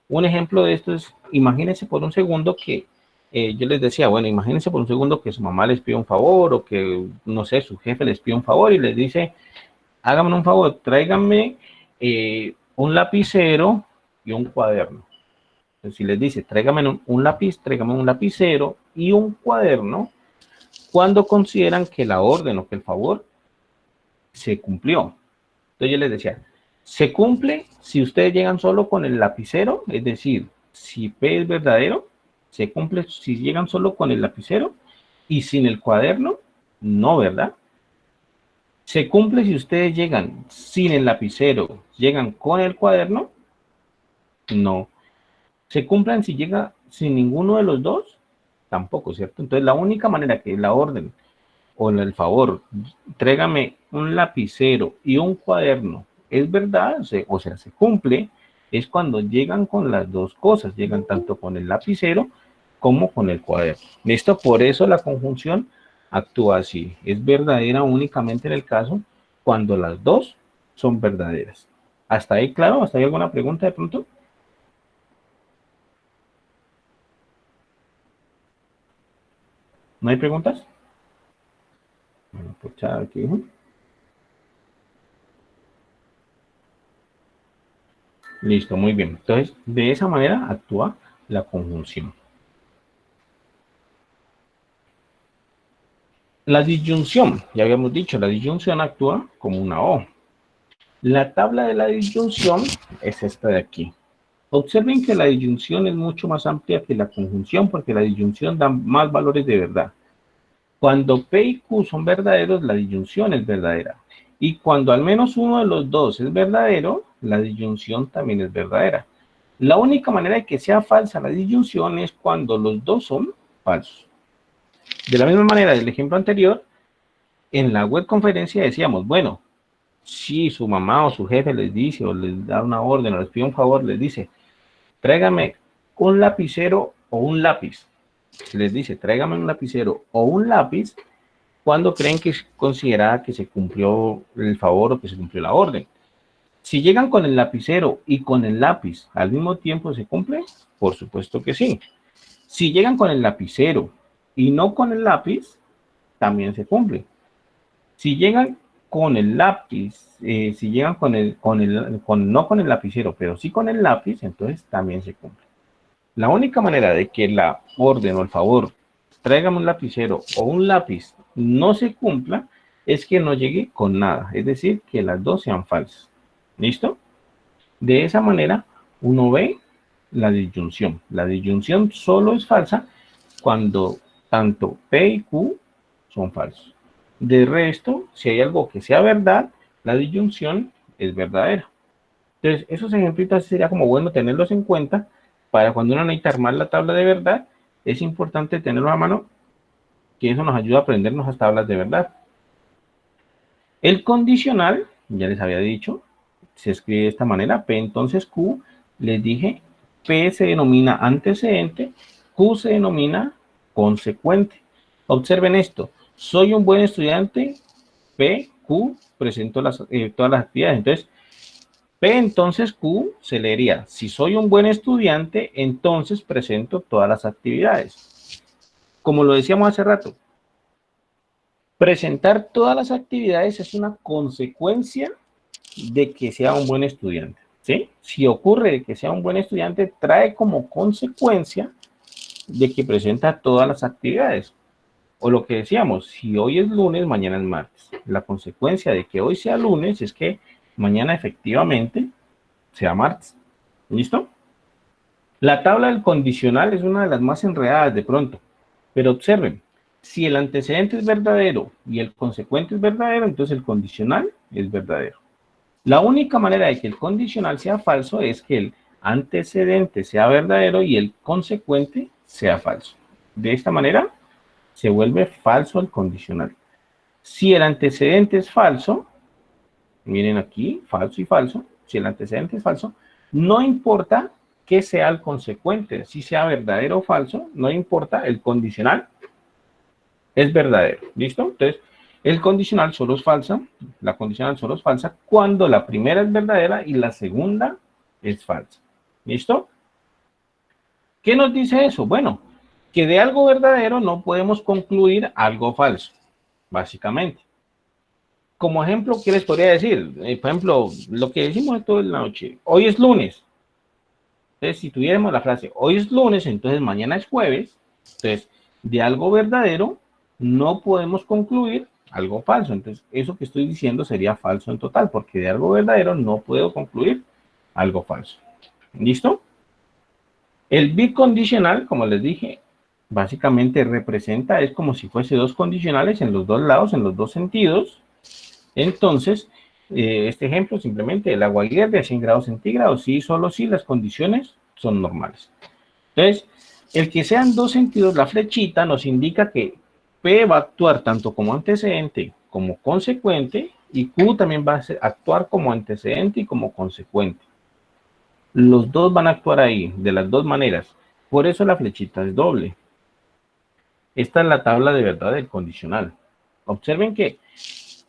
Un ejemplo de esto es, imagínense por un segundo que yo les decía, bueno, imagínense por un segundo que su mamá les pide un favor o que, no sé, su jefe les pide un favor y les dice, háganme un favor, tráiganme un lapicero y un cuaderno. Entonces, si les dice, tráiganme un lápiz, tráiganme un lapicero y un cuaderno, ¿cuándo consideran que la orden o que el favor se cumplió? Entonces yo les decía, se cumple si ustedes llegan solo con el lapicero, es decir, si P es verdadero, se cumple si llegan solo con el lapicero y sin el cuaderno, no, ¿verdad? Se cumple si ustedes llegan sin el lapicero, llegan con el cuaderno, no. ¿Se cumplen si llega sin ninguno de los dos? Tampoco, ¿cierto? Entonces la única manera que la orden o el favor, trégame un lapicero y un cuaderno, es verdad, o sea, se cumple, es cuando llegan con las dos cosas, llegan tanto con el lapicero como con el cuaderno. ¿Listo? Por eso la conjunción actúa así. Es verdadera únicamente en el caso cuando las dos son verdaderas. ¿Hasta ahí claro? ¿Hasta ahí alguna pregunta de pronto? ¿No hay preguntas? Bueno, pues ya aquí. Listo, muy bien. Entonces, de esa manera actúa la conjunción. La disyunción, ya habíamos dicho, la disyunción actúa como una O. La tabla de la disyunción es esta de aquí. Observen que la disyunción es mucho más amplia que la conjunción porque la disyunción da más valores de verdad. Cuando P y Q son verdaderos, la disyunción es verdadera. Y cuando al menos uno de los dos es verdadero, la disyunción también es verdadera. La única manera de que sea falsa la disyunción es cuando los dos son falsos. De la misma manera del ejemplo anterior, en la web conferencia decíamos, bueno, si su mamá o su jefe les dice o les da una orden o les pide un favor, les dice, tráigame un lapicero o un lápiz. Si les dice, tráigame un lapicero o un lápiz, ¿cuándo creen que es considerada que se cumplió el favor o que se cumplió la orden? Si llegan con el lapicero y con el lápiz al mismo tiempo, ¿se cumple? Por supuesto que sí. Si llegan con el lapicero y no con el lápiz, también se cumple. Si llegan con el lápiz, si llegan no con el lapicero, pero sí con el lápiz, entonces también se cumple. La única manera de que la orden o el favor, tráigame un lapicero o un lápiz, no se cumpla, es que no llegue con nada, es decir, que las dos sean falsas. ¿Listo? De esa manera, uno ve la disyunción. La disyunción solo es falsa cuando tanto P y Q son falsos. De resto, si hay algo que sea verdad, la disyunción es verdadera. Entonces, esos ejemplitos sería como bueno tenerlos en cuenta para cuando uno necesita armar la tabla de verdad. Es importante tenerlo a mano, que eso nos ayuda a aprendernos las tablas de verdad. El condicional, ya les había dicho, se escribe de esta manera, P entonces Q, les dije, P se denomina antecedente, Q se denomina consecuente. Observen esto, soy un buen estudiante, P, Q, presento todas las actividades. Entonces, P entonces Q se leería, si soy un buen estudiante, entonces presento todas las actividades. Como lo decíamos hace rato, presentar todas las actividades es una consecuencia de que sea un buen estudiante, ¿sí? Si ocurre que sea un buen estudiante, trae como consecuencia de que presenta todas las actividades. O lo que decíamos, si hoy es lunes, mañana es martes. La consecuencia de que hoy sea lunes es que mañana efectivamente sea martes. ¿Listo? La tabla del condicional es una de las más enredadas de pronto, pero observen, si el antecedente es verdadero y el consecuente es verdadero, entonces el condicional es verdadero. La única manera de que el condicional sea falso es que el antecedente sea verdadero y el consecuente sea falso. De esta manera se vuelve falso el condicional. Si el antecedente es falso, miren aquí, falso y falso, si el antecedente es falso, no importa que sea el consecuente, si sea verdadero o falso, no importa, el condicional es verdadero. ¿Listo? Entonces, el condicional solo es falsa, la condicional solo es falsa cuando la primera es verdadera y la segunda es falsa. ¿Listo? ¿Qué nos dice eso? Bueno, que de algo verdadero no podemos concluir algo falso, básicamente. Como ejemplo, ¿qué les podría decir? Por ejemplo, lo que decimos toda la noche, hoy es lunes. Entonces, si tuviéramos la frase, hoy es lunes, entonces mañana es jueves. Entonces, de algo verdadero no podemos concluir algo falso. Entonces, eso que estoy diciendo sería falso en total, porque de algo verdadero no puedo concluir algo falso. ¿Listo? El bicondicional, como les dije, básicamente representa, es como si fuese dos condicionales en los dos lados, en los dos sentidos. Entonces, este ejemplo simplemente el agua hierve a 100 grados centígrados, sí, solo si las condiciones son normales. Entonces, el que sean dos sentidos, la flechita nos indica que P va a actuar tanto como antecedente como consecuente y Q también va a actuar como antecedente y como consecuente. Los dos van a actuar ahí, de las dos maneras. Por eso la flechita es doble. Esta es la tabla de verdad del condicional. Observen que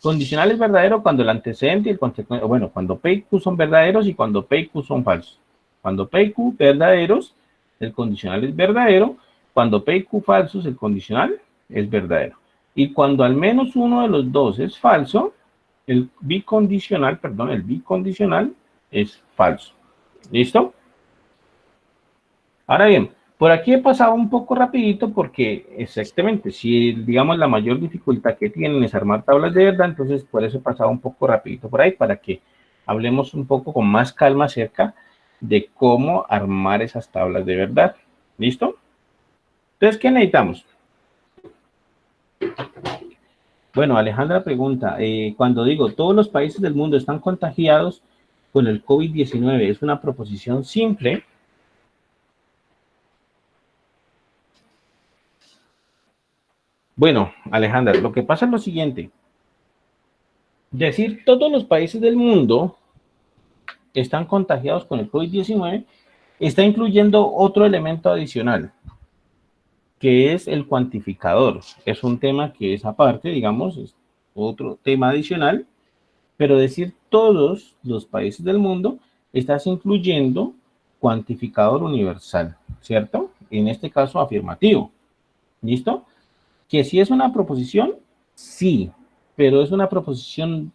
condicional es verdadero cuando el antecedente y el consecuente, bueno, cuando P y Q son verdaderos y cuando P y Q son falsos. Cuando P y Q verdaderos, el condicional es verdadero. Cuando P y Q falsos, el condicional es verdadero. Y cuando al menos uno de los dos es falso, el bicondicional es falso. ¿Listo? Ahora bien, por aquí he pasado un poco rapidito porque exactamente, si digamos la mayor dificultad que tienen es armar tablas de verdad, entonces por eso he pasado un poco rapidito por ahí para que hablemos un poco con más calma acerca de cómo armar esas tablas de verdad. ¿Listo? Entonces, ¿qué necesitamos? Bueno, Alejandra pregunta, cuando digo todos los países del mundo están contagiados con el COVID-19, ¿es una proposición simple? Bueno, Alejandra, lo que pasa es lo siguiente. Decir todos los países del mundo están contagiados con el COVID-19 está incluyendo otro elemento adicional, que es el cuantificador. Es un tema que es aparte, digamos, es otro tema adicional, pero decir todos los países del mundo, estás incluyendo cuantificador universal, ¿cierto? En este caso afirmativo, ¿listo? Que si es una proposición, sí, pero es una proposición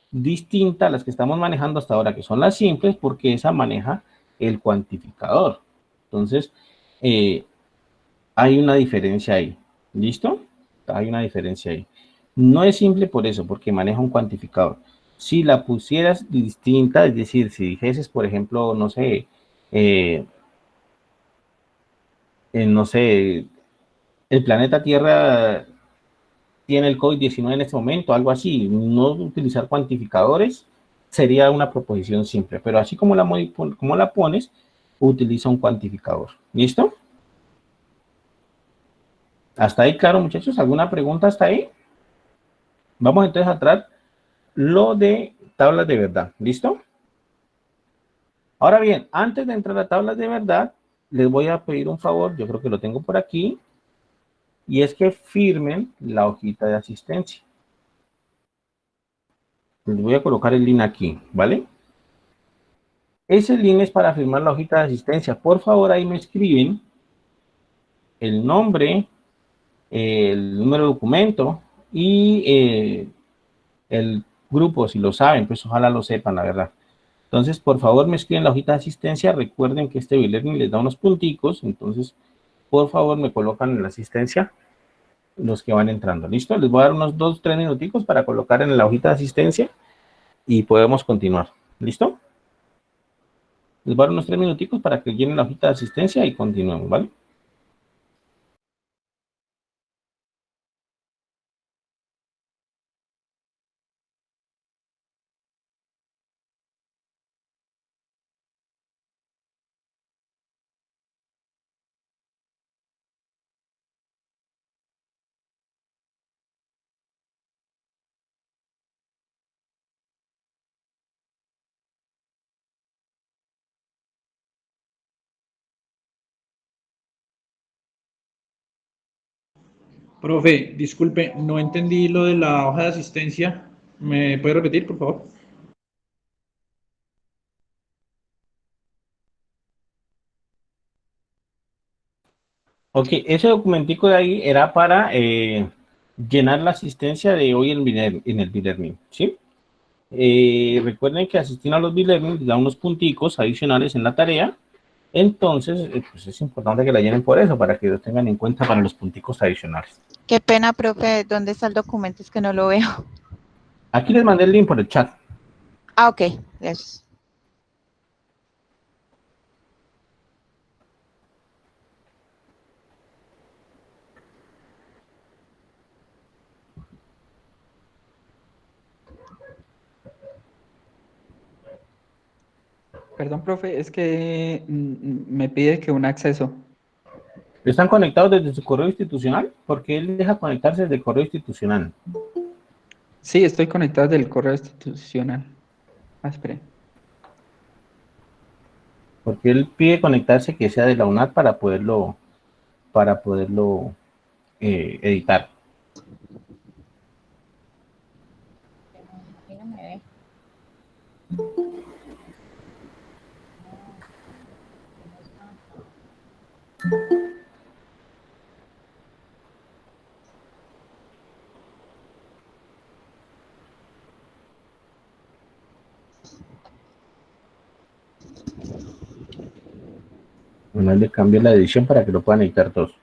distinta a las que estamos manejando hasta ahora, que son las simples, porque esa maneja el cuantificador. Entonces, eh, hay una diferencia ahí, ¿listo? Hay una diferencia ahí. No es simple por eso, porque maneja un cuantificador. Si la pusieras distinta, es decir, si dijeses, por ejemplo, no sé, eh, no sé, el planeta Tierra tiene el COVID-19 en este momento, algo así, no utilizar cuantificadores sería una proposición simple, pero así como la pones, utiliza un cuantificador. ¿Listo? ¿Hasta ahí claro, muchachos? ¿Alguna pregunta hasta ahí? Vamos entonces a tratar lo de tablas de verdad. ¿Listo? Ahora bien, antes de entrar a tablas de verdad, les voy a pedir un favor, yo creo que lo tengo por aquí, y es que firmen la hojita de asistencia. Les voy a colocar el link aquí, ¿vale? Ese link es para firmar la hojita de asistencia. Por favor, ahí me escriben el nombre, el número de documento y el grupo, si lo saben, pues ojalá lo sepan, la verdad. Entonces, por favor, me escriben la hojita de asistencia. Recuerden que este e-learning les da unos punticos, entonces, por favor, me colocan en la asistencia los que van entrando. ¿Listo? Les voy a dar unos 2-3 minuticos para colocar en la hojita de asistencia y podemos continuar. ¿Listo? Les voy a dar unos 3 minuticos para que llenen la hojita de asistencia y continuemos, ¿vale? Profe, disculpe, no entendí lo de la hoja de asistencia. ¿Me puede repetir, por favor? Ok, ese documentico de ahí era para llenar la asistencia de hoy en el e-learning, ¿sí? Recuerden que asistir a los e-learning les da unos punticos adicionales en la tarea, entonces pues es importante que la llenen por eso, para que los tengan en cuenta para los punticos adicionales. Qué pena, profe, ¿dónde está el documento? Es que no lo veo. Aquí les mandé el link por el chat. Ah, ok, gracias. Perdón, profe, es que me pide que un acceso. ¿Están conectados desde su correo institucional? Porque él deja conectarse desde el correo institucional. Sí, estoy conectado del correo institucional. Ah, espere. Porque él pide conectarse que sea de la UNAD para poderlo editar. Ahí no me ve. Además le cambio la edición para que lo puedan editar todos.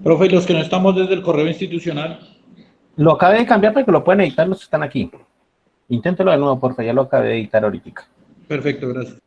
Profe, y los que no estamos desde el correo institucional, Lo acabé de cambiar para que lo puedan editar los que están aquí. Inténtelo de nuevo, porfa, ya lo acabé de editar ahorita. perfecto, gracias.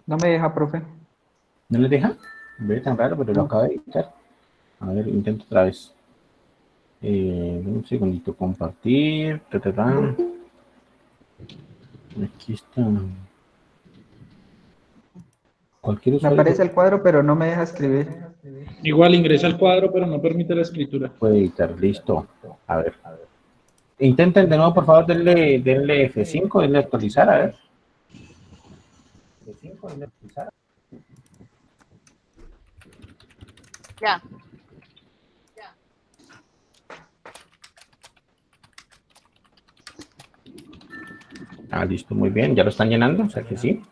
No me deja, profe. ¿No les deja? Ve tan raro, pero lo No. acaba de editar. A ver, intento otra vez. Un segundito, compartir. Aquí está. Cualquier Me usuario aparece el cuadro, pero no me deja escribir. Igual ingresa al cuadro, pero no permite la escritura. puede editar. Listo. A ver. Intenten de nuevo, por favor, denle F5, denle actualizar, a ver. F5, denle actualizar. Ya. Ah, listo, muy bien. Ya lo están llenando, o sea que sí.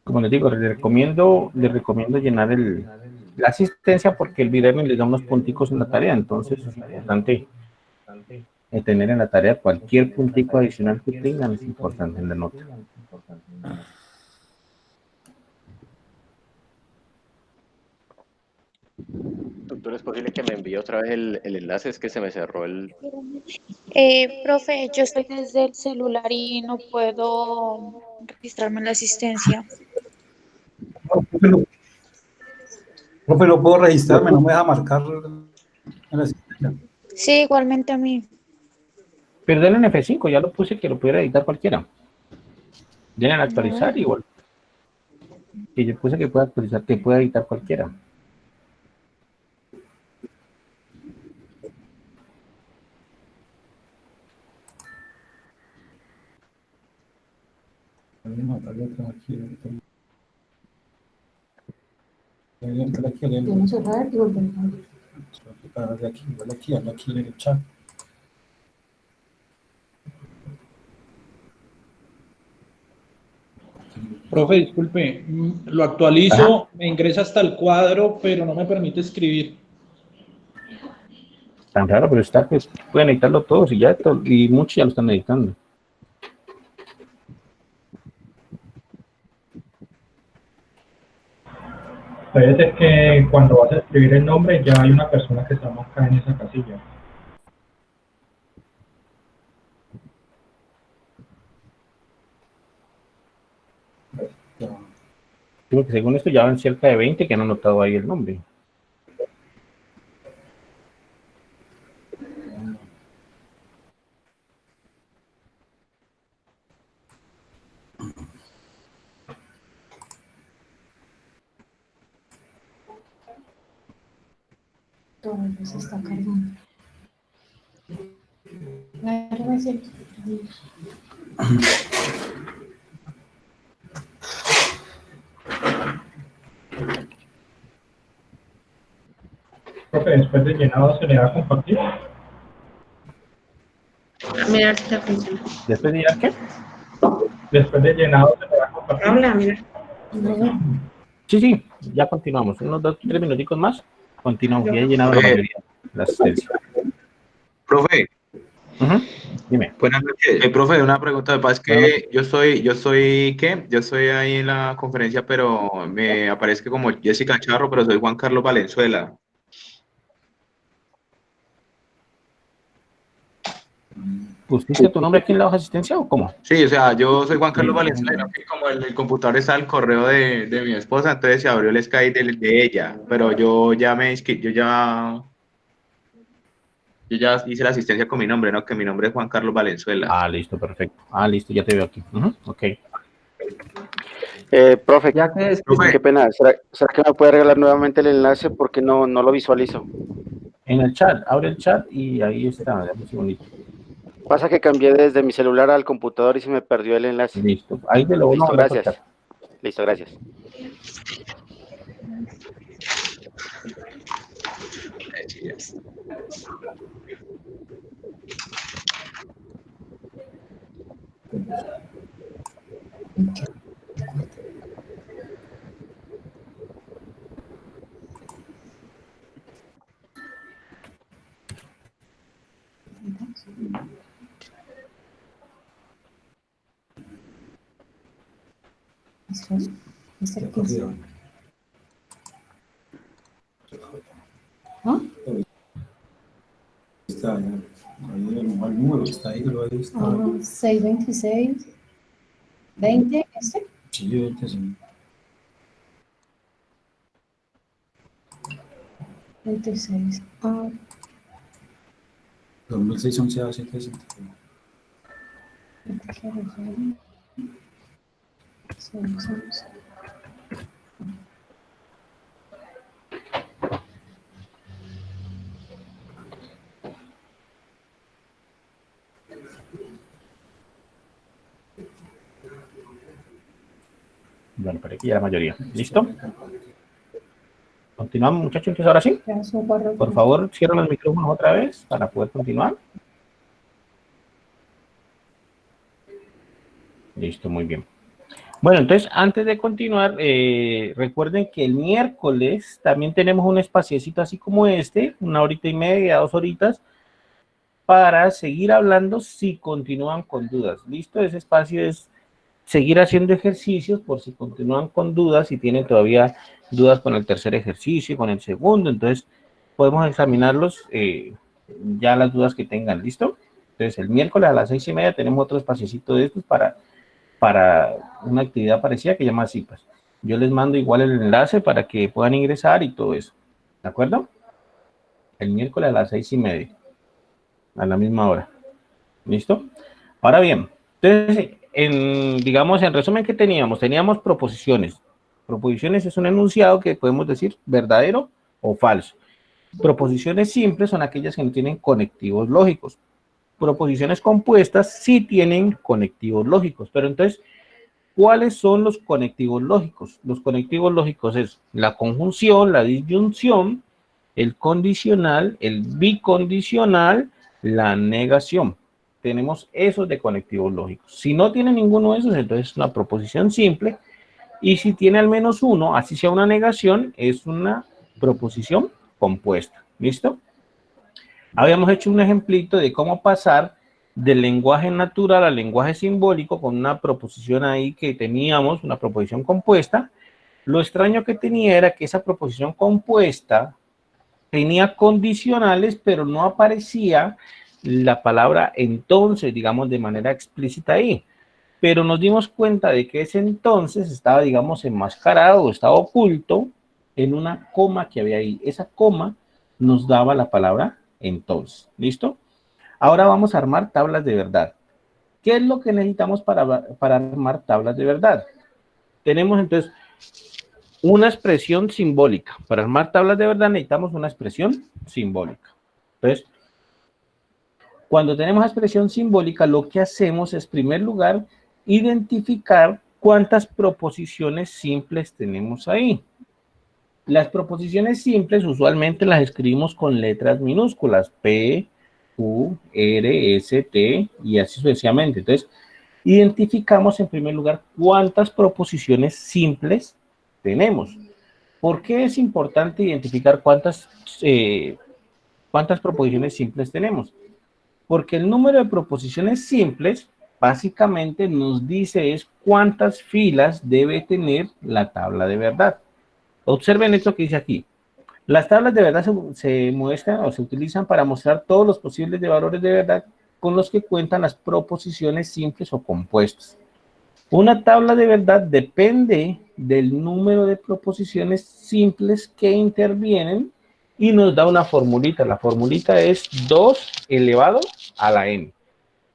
Como les digo, les recomiendo llenar la asistencia porque el video les da unos punticos en la tarea, entonces es importante tener en la tarea cualquier puntico adicional que tengan, es importante en la nota. Doctor, ¿es posible que me envíe otra vez el enlace? Es que se me cerró el... Profe, yo estoy desde el celular y no puedo registrarme en la asistencia. Profe, no puedo registrarme, no me deja marcar en la asistencia. Sí, igualmente a mí. Pero denle en F5, ya lo puse que lo pudiera editar cualquiera. Denle en actualizar igual. Que yo puse que pueda actualizar, que pueda editar cualquiera. Aquí en el chat. Profe, disculpe, lo actualizo, me ingresa hasta el cuadro, pero no me permite escribir. Tan raro, pero está que pueden editarlo todos y ya, y muchos ya lo están editando. Puede ser que cuando vas a escribir el nombre ya hay una persona que está marcada en esa casilla. Digo que según esto ya van cerca de 20 que han anotado ahí el nombre. Todavía se está cargando. Profe, después de llenado se le da a compartir. Mira, está funcionando. ¿Después de ir a qué? Después de llenado se le da a compartir. Habla, mira. Sí, sí, ya continuamos. Unos 2-3 minuticos más. Continuamos. Ya he llenado la mayoría de la asistencia. Profe, Dime. buenas noches. Profe, una pregunta. Es que yo soy ahí en la conferencia, pero me aparece como Jessica Charro, pero soy Juan Carlos Valenzuela. ¿Pusiste tu nombre aquí en la hoja de asistencia o cómo? Sí, o sea, yo soy Juan Carlos Valenzuela, que como el computador está al correo de mi esposa, entonces se abrió el Skype de ella, pero yo ya me inscribí, yo ya hice la asistencia con mi nombre, ¿no? Que mi nombre es Juan Carlos Valenzuela. Ah, listo, perfecto. Ah, listo, ya te veo aquí. Ok. Profe, Ya que es, Profe, qué pena. ¿Será que me puede regalar nuevamente el enlace? Porque no lo visualizo. En el chat, abre el chat y ahí está, dame un segundito. Pasa que cambié desde mi celular al computador y se me perdió el enlace. Listo, ahí te lo voy a Listo, mandar por gracias. chat. Listo, gracias. ¿Ah? Está ahí el número está ahí, lo ahí está. 626, 20, ¿este? Sí, 20, sí. 26. 2006, 11, 7, 7. Bueno, por aquí ya la mayoría. ¿Listo? Continuamos, muchachos, entonces ahora sí. Por favor, cierren los micrófonos otra vez para poder continuar. Listo, muy bien. Bueno, entonces, antes de continuar, recuerden que el miércoles también tenemos un espaciecito así como este, 1 hora y media, 2 horitas, para seguir hablando si continúan con dudas. ¿Listo? Ese espacio es seguir haciendo ejercicios por si continúan con dudas, si tienen todavía dudas con el tercer ejercicio, con el segundo, entonces podemos examinarlos ya las dudas que tengan, ¿listo? Entonces el miércoles a las 6:30 tenemos otro espaciocito de estos para una actividad parecida que se llama CIPAS. Yo les mando igual el enlace para que puedan ingresar y todo eso, ¿de acuerdo? El miércoles a las 6:30, a la misma hora, ¿listo? Ahora bien, entonces, digamos, en resumen, ¿qué teníamos? Teníamos proposiciones. Proposiciones es un enunciado que podemos decir verdadero o falso. Proposiciones simples son aquellas que no tienen conectivos lógicos. Proposiciones compuestas sí tienen conectivos lógicos. Pero entonces, ¿cuáles son los conectivos lógicos? Los conectivos lógicos es la conjunción, la disyunción, el condicional, el bicondicional, la negación. Tenemos esos de conectivos lógicos. Si no tiene ninguno de esos, entonces es una proposición simple. Y si tiene al menos uno, así sea una negación, es una proposición compuesta. ¿Listo? Habíamos hecho un ejemplito de cómo pasar del lenguaje natural al lenguaje simbólico con una proposición ahí que teníamos, una proposición compuesta. Lo extraño que tenía era que esa proposición compuesta tenía condicionales, pero no aparecía la palabra entonces, digamos, de manera explícita ahí. Pero nos dimos cuenta de que ese entonces estaba, digamos, enmascarado o estaba oculto en una coma que había ahí. Esa coma nos daba la palabra entonces. ¿Listo? Ahora vamos a armar tablas de verdad. ¿Qué es lo que necesitamos para armar tablas de verdad? Tenemos entonces una expresión simbólica. Para armar tablas de verdad necesitamos una expresión simbólica. Entonces, cuando tenemos expresión simbólica, lo que hacemos es, en primer lugar, identificar cuántas proposiciones simples tenemos ahí. Las proposiciones simples usualmente las escribimos con letras minúsculas, P, Q, R, S, T y así sucesivamente. Entonces, identificamos en primer lugar cuántas proposiciones simples tenemos. ¿Por qué es importante identificar cuántas proposiciones simples tenemos? Porque el número de proposiciones simples básicamente nos dice es cuántas filas debe tener la tabla de verdad. Observen esto que dice aquí. Las tablas de verdad se muestran o se utilizan para mostrar todos los posibles de valores de verdad con los que cuentan las proposiciones simples o compuestas. Una tabla de verdad depende del número de proposiciones simples que intervienen y nos da una formulita. La formulita es 2 elevado a la n.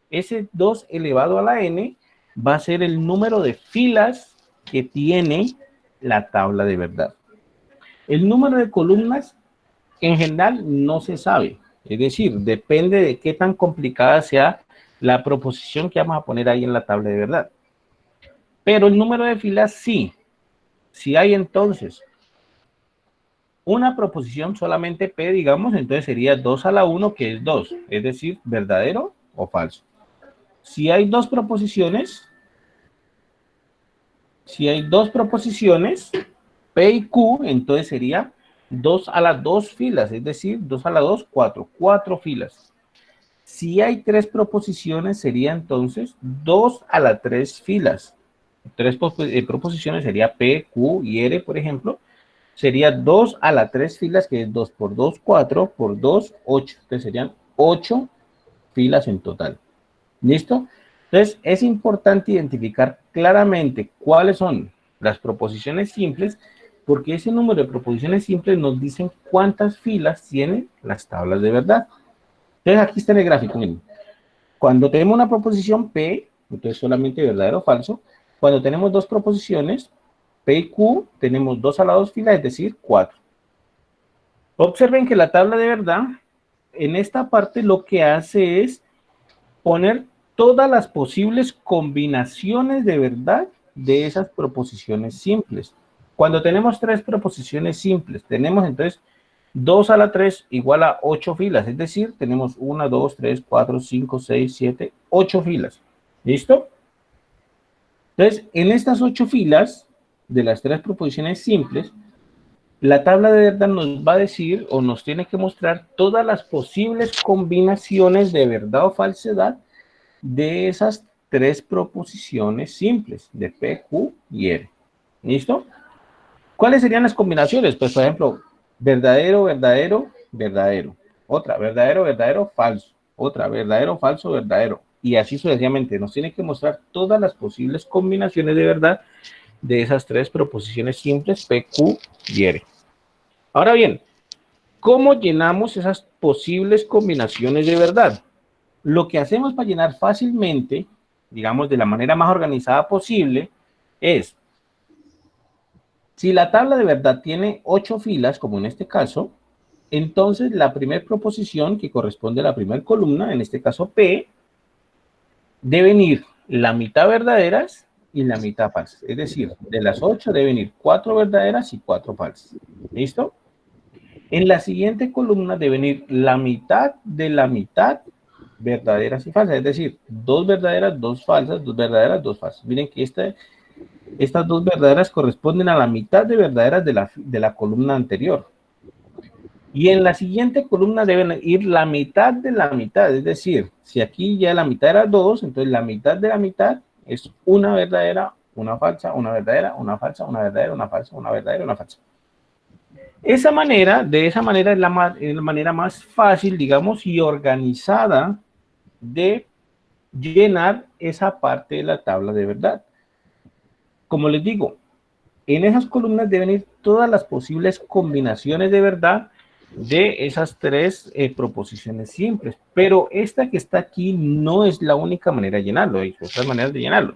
Ese 2 elevado a la n va a ser el número de filas que tiene la tabla de verdad. El número de columnas en general no se sabe, es decir, depende de qué tan complicada sea la proposición que vamos a poner ahí en la tabla de verdad. Pero el número de filas sí. Si hay entonces una proposición solamente P, digamos, entonces sería 2 a la 1, que es 2, es decir, verdadero o falso. Si hay dos proposiciones, P y Q, entonces sería 2 a las 2 filas, es decir, 2 a la 2, 4, 4 filas. Si hay 3 proposiciones, sería entonces 2 a las 3 filas. 3 proposiciones sería P, Q y R, por ejemplo. Sería 2 a las 3 filas, que es 2 por 2, 4, por 2, 8. Entonces serían 8 filas en total. ¿Listo? Entonces es importante identificar claramente cuáles son las proposiciones simples, porque ese número de proposiciones simples nos dicen cuántas filas tienen las tablas de verdad. Entonces aquí está en el gráfico, miren. Cuando tenemos una proposición P, entonces solamente verdadero o falso. Cuando tenemos dos proposiciones, P y Q, tenemos 2 a la 2 filas, es decir, 4. Observen que la tabla de verdad, en esta parte lo que hace es poner todas las posibles combinaciones de verdad de esas proposiciones simples. Cuando tenemos 3 proposiciones simples, tenemos entonces 2 a la 3 igual a 8 filas, es decir, tenemos 1, 2, 3, 4, 5, 6, 7, 8 filas. ¿Listo? Entonces, en estas 8 filas de las 3 proposiciones simples, la tabla de verdad nos va a decir o nos tiene que mostrar todas las posibles combinaciones de verdad o falsedad de esas 3 proposiciones simples de P, Q y R. ¿Listo? ¿Cuáles serían las combinaciones? Pues, por ejemplo, verdadero, verdadero, verdadero. Otra, verdadero, verdadero, falso. Otra, verdadero, falso, verdadero. Y así sucesivamente. Nos tiene que mostrar todas las posibles combinaciones de verdad de esas 3 proposiciones simples, P, Q y R. Ahora bien, ¿cómo llenamos esas posibles combinaciones de verdad? Lo que hacemos para llenar fácilmente, digamos de la manera más organizada posible, es, si la tabla de verdad tiene 8 filas, como en este caso, entonces la primera proposición que corresponde a la primera columna, en este caso P, deben ir la mitad verdaderas y la mitad falsas. Es decir, de las 8 deben ir 4 verdaderas y 4 falsas. ¿Listo? En la siguiente columna deben ir la mitad de la mitad verdaderas y falsas. Es decir, 2 verdaderas, 2 falsas, 2 verdaderas, 2 falsas. Miren que estas 2 verdaderas corresponden a la mitad de verdaderas de la columna anterior. Y en la siguiente columna deben ir la mitad de la mitad. Es decir, si aquí ya la mitad era 2, entonces la mitad de la mitad es una verdadera, una falsa, una verdadera, una falsa, una verdadera, una falsa, una verdadera, una falsa. De esa manera es la manera más fácil, digamos, y organizada de llenar esa parte de la tabla de verdad. Como les digo, en esas columnas deben ir todas las posibles combinaciones de verdad de esas 3 proposiciones simples, pero esta que está aquí no es la única manera de llenarlo, hay otras maneras de llenarlo.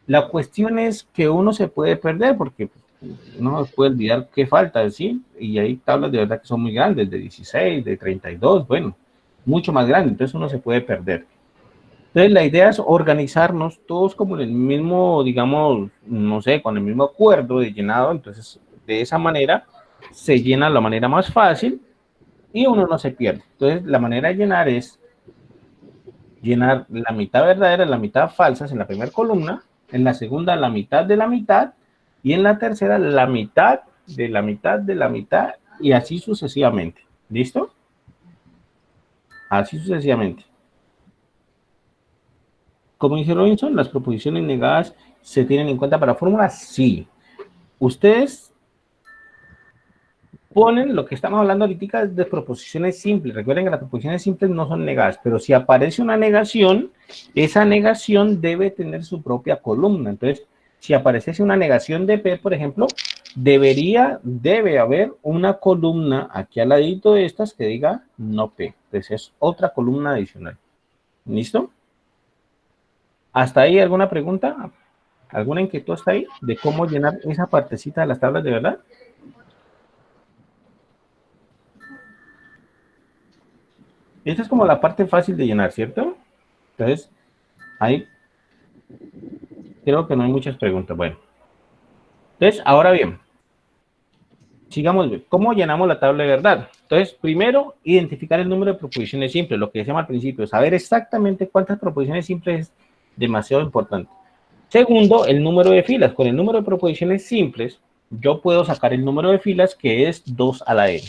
La cuestión es que uno se puede perder porque uno puede olvidar qué falta, ¿sí? Y hay tablas de verdad que son muy grandes, de 16, de 32, bueno, mucho más grandes, entonces uno se puede perder. Entonces la idea es organizarnos todos como en el mismo, digamos, no sé, con el mismo acuerdo de llenado, entonces de esa manera se llena de la manera más fácil y uno no se pierde. Entonces la manera de llenar es llenar la mitad verdadera y la mitad falsas en la primera columna, en la segunda la mitad de la mitad y en la tercera la mitad de la mitad de la mitad y así sucesivamente. ¿Listo? Así sucesivamente. Como dice Robinson, las proposiciones negadas se tienen en cuenta para fórmulas. Sí. Ustedes ponen lo que estamos hablando ahorita de proposiciones simples. Recuerden que las proposiciones simples no son negadas, pero si aparece una negación, esa negación debe tener su propia columna. Entonces, si apareciese una negación de P, por ejemplo, debe haber una columna aquí al ladito de estas que diga no P. Entonces, es otra columna adicional. ¿Listo? ¿Hasta ahí alguna pregunta? ¿Alguna inquietud hasta ahí? ¿De cómo llenar esa partecita de las tablas de verdad? Esta es como la parte fácil de llenar, ¿cierto? Entonces, ahí creo que no hay muchas preguntas. Bueno. Entonces, ahora bien, sigamos. ¿Cómo llenamos la tabla de verdad? Entonces, primero, identificar el número de proposiciones simples, lo que decíamos al principio, saber exactamente cuántas proposiciones simples es demasiado importante. Segundo, el número de filas. Con el número de proposiciones simples, yo puedo sacar el número de filas, que es 2 a la n.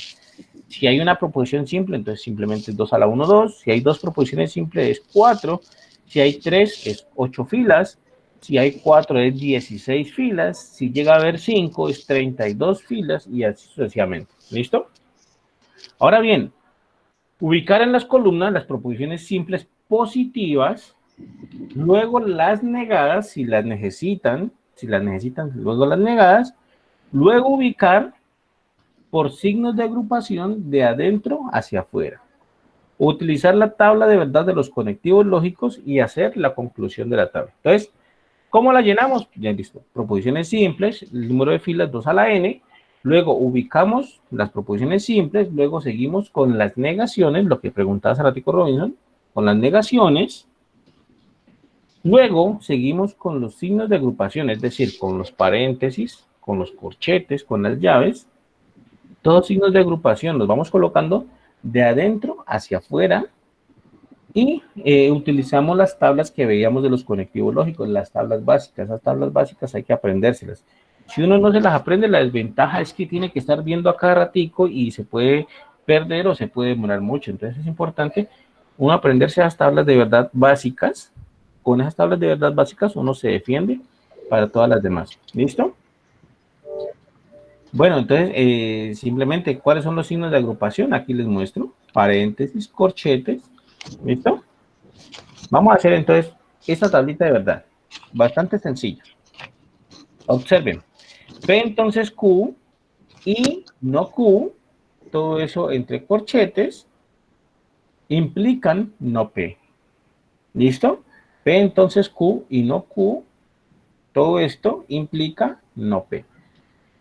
Si hay una proposición simple, entonces simplemente es 2 a la 1, 2. Si hay dos proposiciones simples, es 4. Si hay 3, es 8 filas. Si hay 4, es 16 filas. Si llega a haber 5, es 32 filas y así sucesivamente. ¿Listo? Ahora bien, ubicar en las columnas las proposiciones simples positivas, luego las negadas, si las necesitan, luego las negadas, luego ubicar por signos de agrupación de adentro hacia afuera. Utilizar la tabla de verdad de los conectivos lógicos y hacer la conclusión de la tabla. Entonces, ¿cómo la llenamos? Ya listo. Proposiciones simples, el número de filas 2 a la n, luego ubicamos las proposiciones simples, luego seguimos con las negaciones, lo que preguntaba Saratico Robinson, con las negaciones, luego seguimos con los signos de agrupación, es decir, con los paréntesis, con los corchetes, con las llaves, todos signos de agrupación los vamos colocando de adentro hacia afuera y utilizamos las tablas que veíamos de los conectivos lógicos, las tablas básicas. Esas tablas básicas hay que aprendérselas. Si uno no se las aprende, la desventaja es que tiene que estar viendo a cada ratico y se puede perder o se puede demorar mucho. Entonces es importante uno aprenderse esas tablas de verdad básicas. Con esas tablas de verdad básicas uno se defiende para todas las demás. ¿Listo? Bueno, entonces, simplemente, ¿cuáles son los signos de agrupación? Aquí les muestro. Paréntesis, corchetes. ¿Listo? Vamos a hacer entonces esta tablita de verdad. Bastante sencilla. Observen. P entonces Q y no Q. Todo eso entre corchetes implican no P. ¿Listo? P entonces Q y no Q. Todo esto implica no P.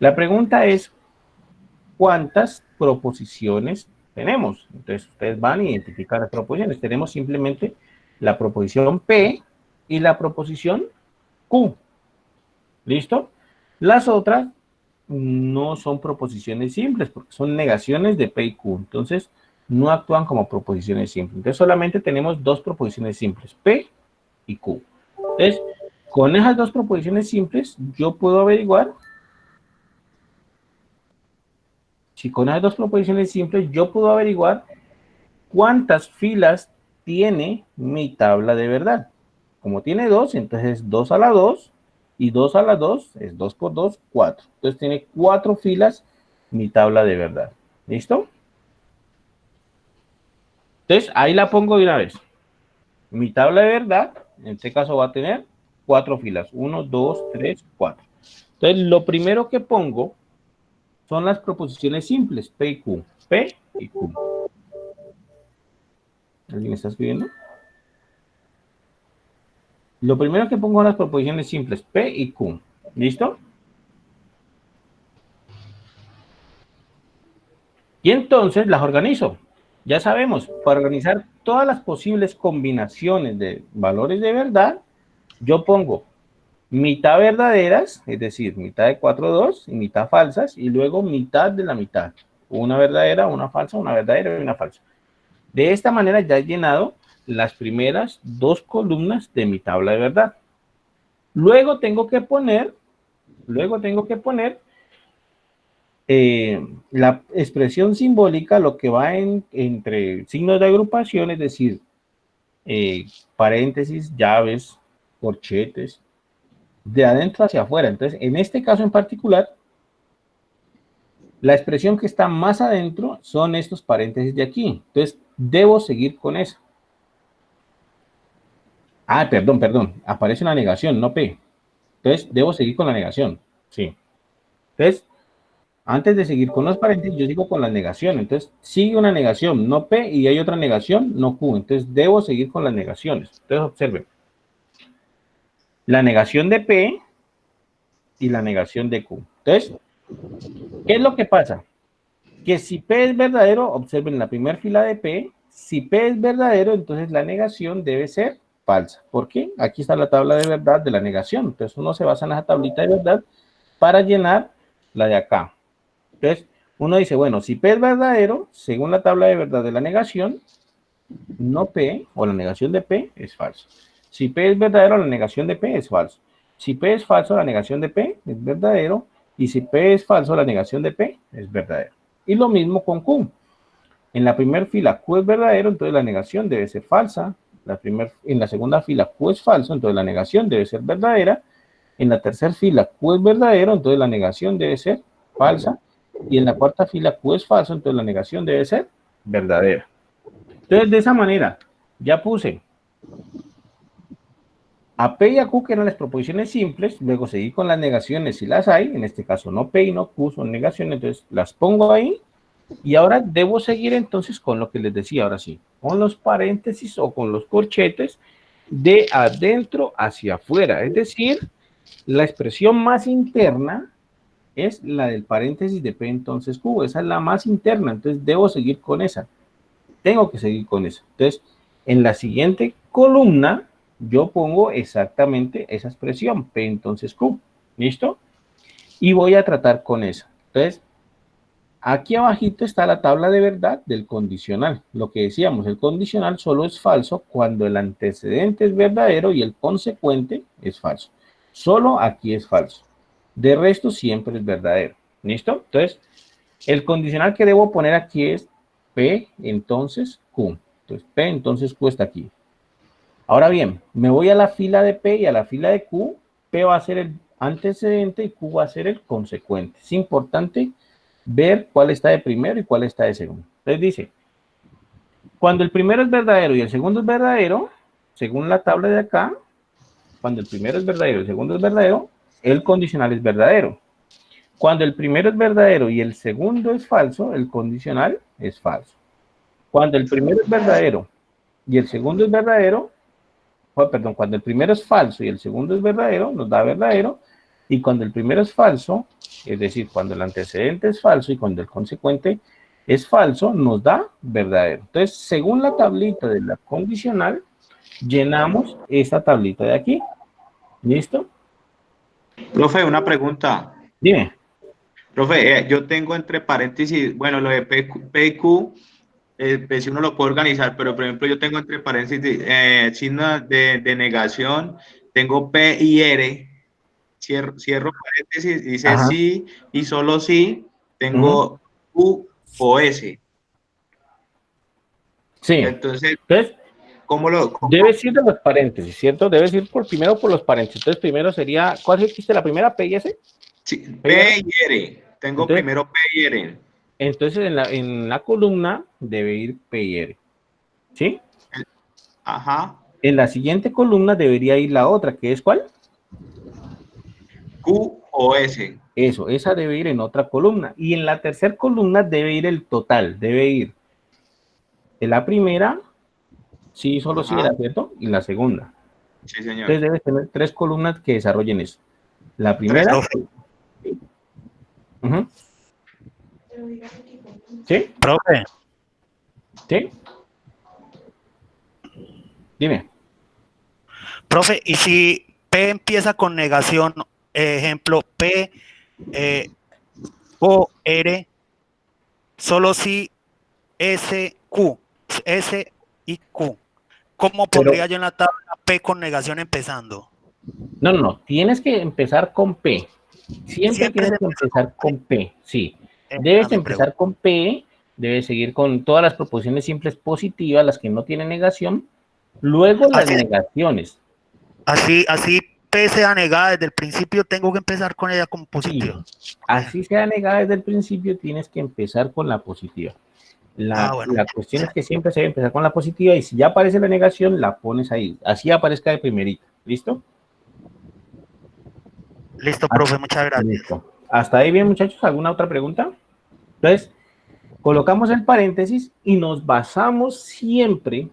La pregunta es, ¿cuántas proposiciones tenemos? Entonces, ustedes van a identificar las proposiciones. Tenemos simplemente la proposición P y la proposición Q. ¿Listo? Las otras no son proposiciones simples, porque son negaciones de P y Q. Entonces, no actúan como proposiciones simples. Entonces, solamente tenemos dos proposiciones simples, P y Q. Entonces, con esas dos proposiciones simples, yo puedo averiguar. Si con esas dos proposiciones simples yo puedo averiguar cuántas filas tiene mi tabla de verdad. Como tiene 2, entonces 2 a la 2 y 2 a la 2 es 2 por 2, 4. Entonces tiene 4 filas mi tabla de verdad. ¿Listo? Entonces ahí la pongo de una vez. Mi tabla de verdad, en este caso va a tener 4 filas. 1, 2, 3, 4. Entonces lo primero que pongo son las proposiciones simples, P y Q. P y Q. ¿Alguien está escribiendo? Lo primero que pongo son las proposiciones simples, P y Q. ¿Listo? Y entonces las organizo. Ya sabemos, para organizar todas las posibles combinaciones de valores de verdad, yo pongo mitad verdaderas, es decir, mitad de 4, 2 y mitad falsas, y luego mitad de la mitad. Una verdadera, una falsa, una verdadera y una falsa. De esta manera ya he llenado las primeras dos columnas de mi tabla de verdad. Luego tengo que poner la expresión simbólica, lo que va entre signos de agrupación, es decir, paréntesis, llaves, corchetes, de adentro hacia afuera. Entonces, en este caso en particular, la expresión que está más adentro son estos paréntesis de aquí. Entonces, debo seguir con eso. Ah, perdón. Aparece una negación, no P. Entonces, debo seguir con la negación. Sí. Entonces, antes de seguir con los paréntesis, yo sigo con la negación. Entonces, sigue una negación, no P, y hay otra negación, no Q. Entonces, debo seguir con las negaciones. Entonces, observen. la negación de P y la negación de Q. Entonces, ¿qué es lo que pasa? Que si P es verdadero, observen la primera fila de P, si P es verdadero, entonces la negación debe ser falsa. ¿Por qué? Aquí está la tabla de verdad de la negación. Entonces uno se basa en esa tablita de verdad para llenar la de acá. Entonces uno dice, bueno, si P es verdadero, según la tabla de verdad de la negación, no P o la negación de P es falso. Si P es verdadero, la negación de P es falso. Si P es falso, la negación de P es verdadero. Y si P es falso, la negación de P es verdadero. Y lo mismo con Q. En la primera fila Q es verdadero, entonces la negación debe ser falsa. En la segunda fila Q es falso, entonces la negación debe ser verdadera. En la tercera fila Q es verdadero, entonces la negación debe ser falsa. Y en la cuarta fila Q es falso, entonces la negación debe ser verdadera. Entonces, de esa manera, ya puse a P y a Q, que eran las proposiciones simples, luego seguí con las negaciones si las hay, en este caso no P y no Q son negaciones, entonces las pongo ahí, y ahora debo seguir entonces con lo que les decía, ahora sí, con los paréntesis o con los corchetes de adentro hacia afuera, es decir, la expresión más interna es la del paréntesis de P entonces Q, esa es la más interna, entonces debo seguir con esa. Tengo que seguir con eso. Entonces, en la siguiente columna, yo pongo exactamente esa expresión, P entonces Q. ¿Listo? Y voy a tratar con eso. Entonces, aquí abajito está la tabla de verdad del condicional. Lo que decíamos, el condicional solo es falso cuando el antecedente es verdadero y el consecuente es falso. Solo aquí es falso. De resto, siempre es verdadero. ¿Listo? Entonces, el condicional que debo poner aquí es P, entonces Q. Entonces, P, entonces Q está aquí. Ahora bien, me voy a la fila de P y a la fila de Q. P va a ser el antecedente y Q va a ser el consecuente. Es importante ver cuál está de primero y cuál está de segundo. Entonces dice, cuando el primero es verdadero y el segundo es verdadero, según la tabla de acá, cuando el primero es verdadero y el segundo es verdadero, el condicional es verdadero. Cuando el primero es verdadero y el segundo es falso, el condicional es falso. Cuando el primero es verdadero y el segundo es verdadero, perdón, cuando el primero es falso y el segundo es verdadero, nos da verdadero. Y cuando el primero es falso, es decir, cuando el antecedente es falso y cuando el consecuente es falso, nos da verdadero. Entonces, según la tablita de la condicional, llenamos esta tablita de aquí. ¿Listo? Profe, una pregunta. Dime. Profe, yo tengo entre paréntesis, bueno, lo de P y Q, pues uno lo puede organizar, pero por ejemplo yo tengo entre paréntesis signo de negación, tengo P y R, cierro paréntesis, dice Ajá. sí y solo sí, tengo Q o S. Sí. Entonces, ¿cómo debes ir de los paréntesis, ¿cierto? Debes ir primero por los paréntesis. Entonces, primero sería, ¿cuál dijiste la primera? ¿P y S? Sí, P y R. Tengo Entonces, primero P y R. Entonces, en la columna debe ir P y R. ¿Sí? Ajá. En la siguiente columna debería ir la otra, que es ¿cuál? Q o S. Eso, esa debe ir en otra columna. Y en la tercera columna debe ir el total. Debe ir en la primera, sí, solo sí era, ¿cierto? Y la segunda. Sí, señor. Entonces debes tener 3 columnas que desarrollen eso. La primera. ¿Sí? Profe. ¿Sí? Dime. Profe, ¿y si P empieza con negación, ejemplo, P, O, R, solo si S, Q, S y Q? ¿Cómo pondría yo en la tabla P con negación empezando? No, tienes que empezar con P. Siempre tienes que empezar con P, sí. Debes empezar con P, debes seguir con todas las proposiciones simples positivas, las que no tienen negación, luego las negaciones. Así P sea negada desde el principio, tengo que empezar con ella como positiva. Sí, así sea negada desde el principio, tienes que empezar con la positiva. La cuestión es que siempre se debe empezar con la positiva y si ya aparece la negación, la pones ahí. Así aparezca de primerita. ¿Listo? Listo, profe, muchas gracias. Listo. ¿Hasta ahí bien, muchachos? ¿Alguna otra pregunta? Entonces, colocamos el paréntesis y nos basamos siempre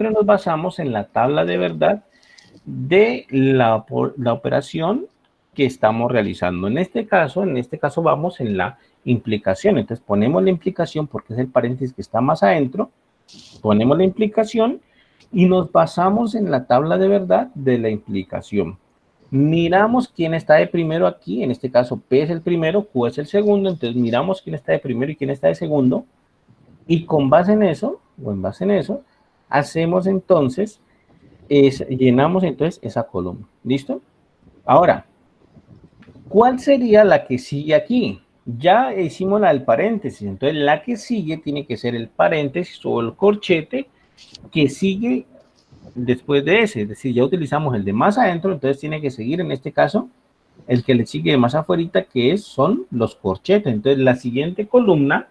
nos basamos en la tabla de verdad de la operación que estamos realizando. En este caso vamos en la implicación. Entonces ponemos la implicación porque es el paréntesis que está más adentro. Ponemos la implicación y nos basamos en la tabla de verdad de la implicación. Miramos quién está de primero aquí. En este caso P es el primero, Q es el segundo. Entonces miramos quién está de primero y quién está de segundo. Y con base en eso, hacemos entonces, llenamos entonces esa columna. ¿Listo? Ahora, ¿cuál sería la que sigue aquí? Ya hicimos la del paréntesis, entonces la que sigue tiene que ser el paréntesis o el corchete que sigue después de ese, es decir, ya utilizamos el de más adentro, entonces tiene que seguir en este caso el que le sigue de más afuera, que son los corchetes. Entonces la siguiente columna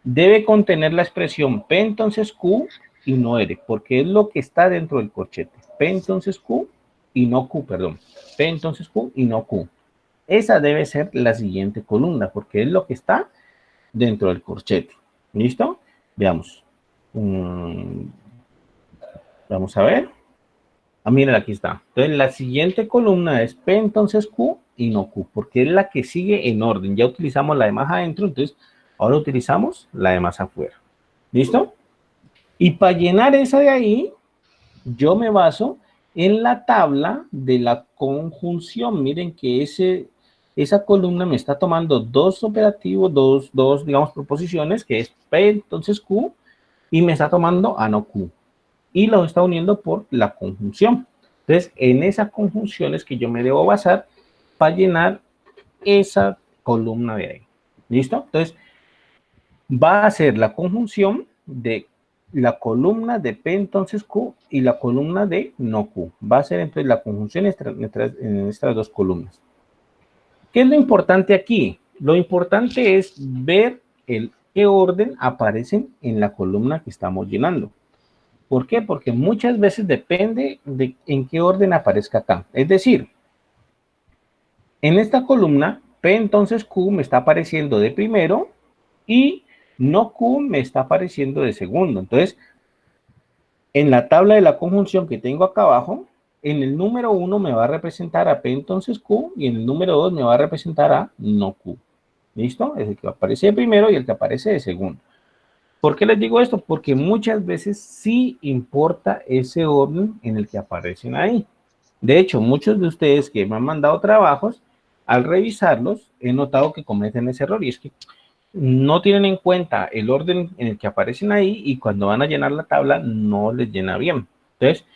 debe contener la expresión P entonces Q y no R, porque es lo que está dentro del corchete. P entonces Q y no Q, perdón. P entonces Q y no Q. Esa debe ser la siguiente columna, porque es lo que está dentro del corchete. ¿Listo? Veamos. Vamos a ver. Ah, miren, aquí está. Entonces, la siguiente columna es P entonces Q y no Q, porque es la que sigue en orden. Ya utilizamos la de más adentro, entonces ahora utilizamos la de más afuera. ¿Listo? Y para llenar esa de ahí, yo me baso en la tabla de la conjunción. Miren que esa columna me está tomando dos operativos, dos, digamos, proposiciones, que es P entonces Q, y me está tomando A no Q. Y los está uniendo por la conjunción. Entonces, en esa conjunción es que yo me debo basar para llenar esa columna de ahí. ¿Listo? Entonces, va a ser la conjunción de la columna de P entonces Q y la columna de no Q. Va a ser entonces la conjunción en estas dos columnas. ¿Qué es lo importante aquí? Lo importante es ver qué orden aparecen en la columna que estamos llenando. ¿Por qué? Porque muchas veces depende de en qué orden aparezca acá. Es decir, en esta columna, P entonces Q me está apareciendo de primero y no Q me está apareciendo de segundo. Entonces, en la tabla de la conjunción que tengo acá abajo, en el número 1 me va a representar a P entonces Q y en el número 2 me va a representar a no Q. ¿Listo? Es el que aparece de primero y el que aparece de segundo. ¿Por qué les digo esto? Porque muchas veces sí importa ese orden en el que aparecen ahí. De hecho, muchos de ustedes que me han mandado trabajos, al revisarlos, he notado que cometen ese error y es que no tienen en cuenta el orden en el que aparecen ahí y cuando van a llenar la tabla no les llena bien. Entonces,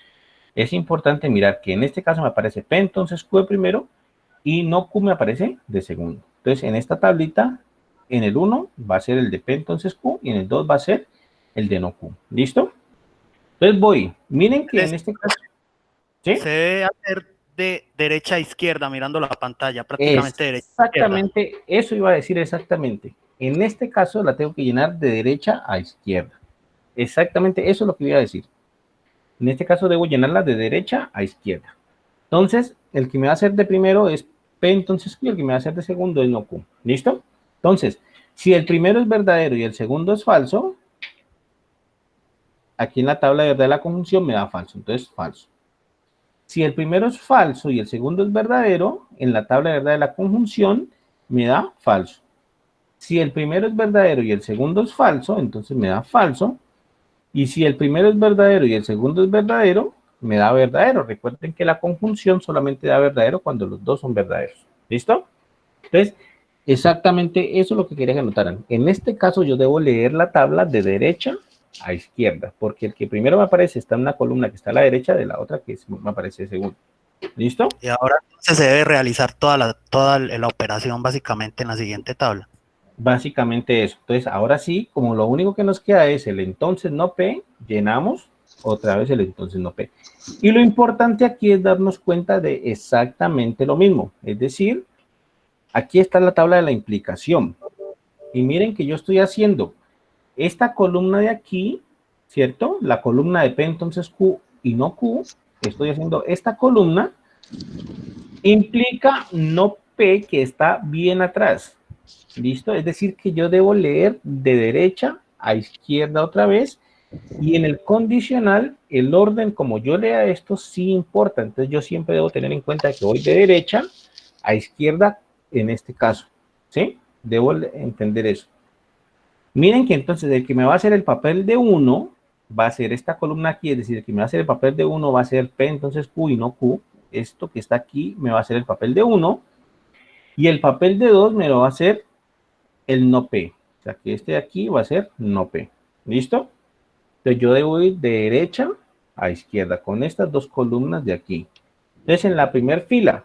es importante mirar que en este caso me aparece P entonces Q de primero y no Q me aparece de segundo. Entonces, en esta tablita, en el 1 va a ser el de P entonces Q y en el 2 va a ser el de no Q. ¿Listo? Entonces voy. Miren que en este caso... ¿sí? Se debe hacer de derecha a izquierda mirando la pantalla, prácticamente derecha a izquierda. Exactamente, eso iba a decir exactamente. En este caso la tengo que llenar de derecha a izquierda. Exactamente, eso es lo que iba a decir. En este caso debo llenarla de derecha a izquierda. Entonces, el que me va a hacer de primero es P entonces Q y el que me va a hacer de segundo es no Q. ¿Listo? Entonces, si el primero es verdadero y el segundo es falso, aquí en la tabla de verdad de la conjunción me da falso. Entonces, falso. Si el primero es falso y el segundo es verdadero, en la tabla de verdad de la conjunción me da falso. Si el primero es verdadero y el segundo es falso, entonces me da falso. Y si el primero es verdadero y el segundo es verdadero, me da verdadero. Recuerden que la conjunción solamente da verdadero cuando los dos son verdaderos. ¿Listo? Entonces, exactamente eso es lo que quería que anotaran. En este caso yo debo leer la tabla de derecha a izquierda, porque el que primero me aparece está en una columna que está a la derecha de la otra que me aparece de segundo. ¿Listo? Y ahora entonces se debe realizar toda la operación básicamente en la siguiente tabla. Básicamente eso. Entonces, ahora sí, como lo único que nos queda es el entonces no P, llenamos otra vez el entonces no P. Y lo importante aquí es darnos cuenta de exactamente lo mismo. Es decir, aquí está la tabla de la implicación. Y miren que yo estoy haciendo esta columna de aquí, ¿cierto? La columna de P entonces Q y no Q. Estoy haciendo esta columna. Implica no P que está bien atrás. ¿Listo? Es decir, que yo debo leer de derecha a izquierda otra vez Y en el condicional, el orden como yo lea esto sí importa. Entonces yo siempre debo tener en cuenta que voy de derecha a izquierda en este caso. ¿Sí? Debo entender eso. Miren que entonces el que me va a hacer el papel de 1 va a ser esta columna aquí, es decir, el que me va a hacer el papel de 1 va a ser P, entonces Q y no Q. Esto que está aquí me va a hacer el papel de 1 y el papel de 2 me lo va a hacer el no P. O sea que este de aquí va a ser no P. ¿Listo? Entonces yo debo ir de derecha a izquierda con estas dos columnas de aquí. Entonces en la primera fila,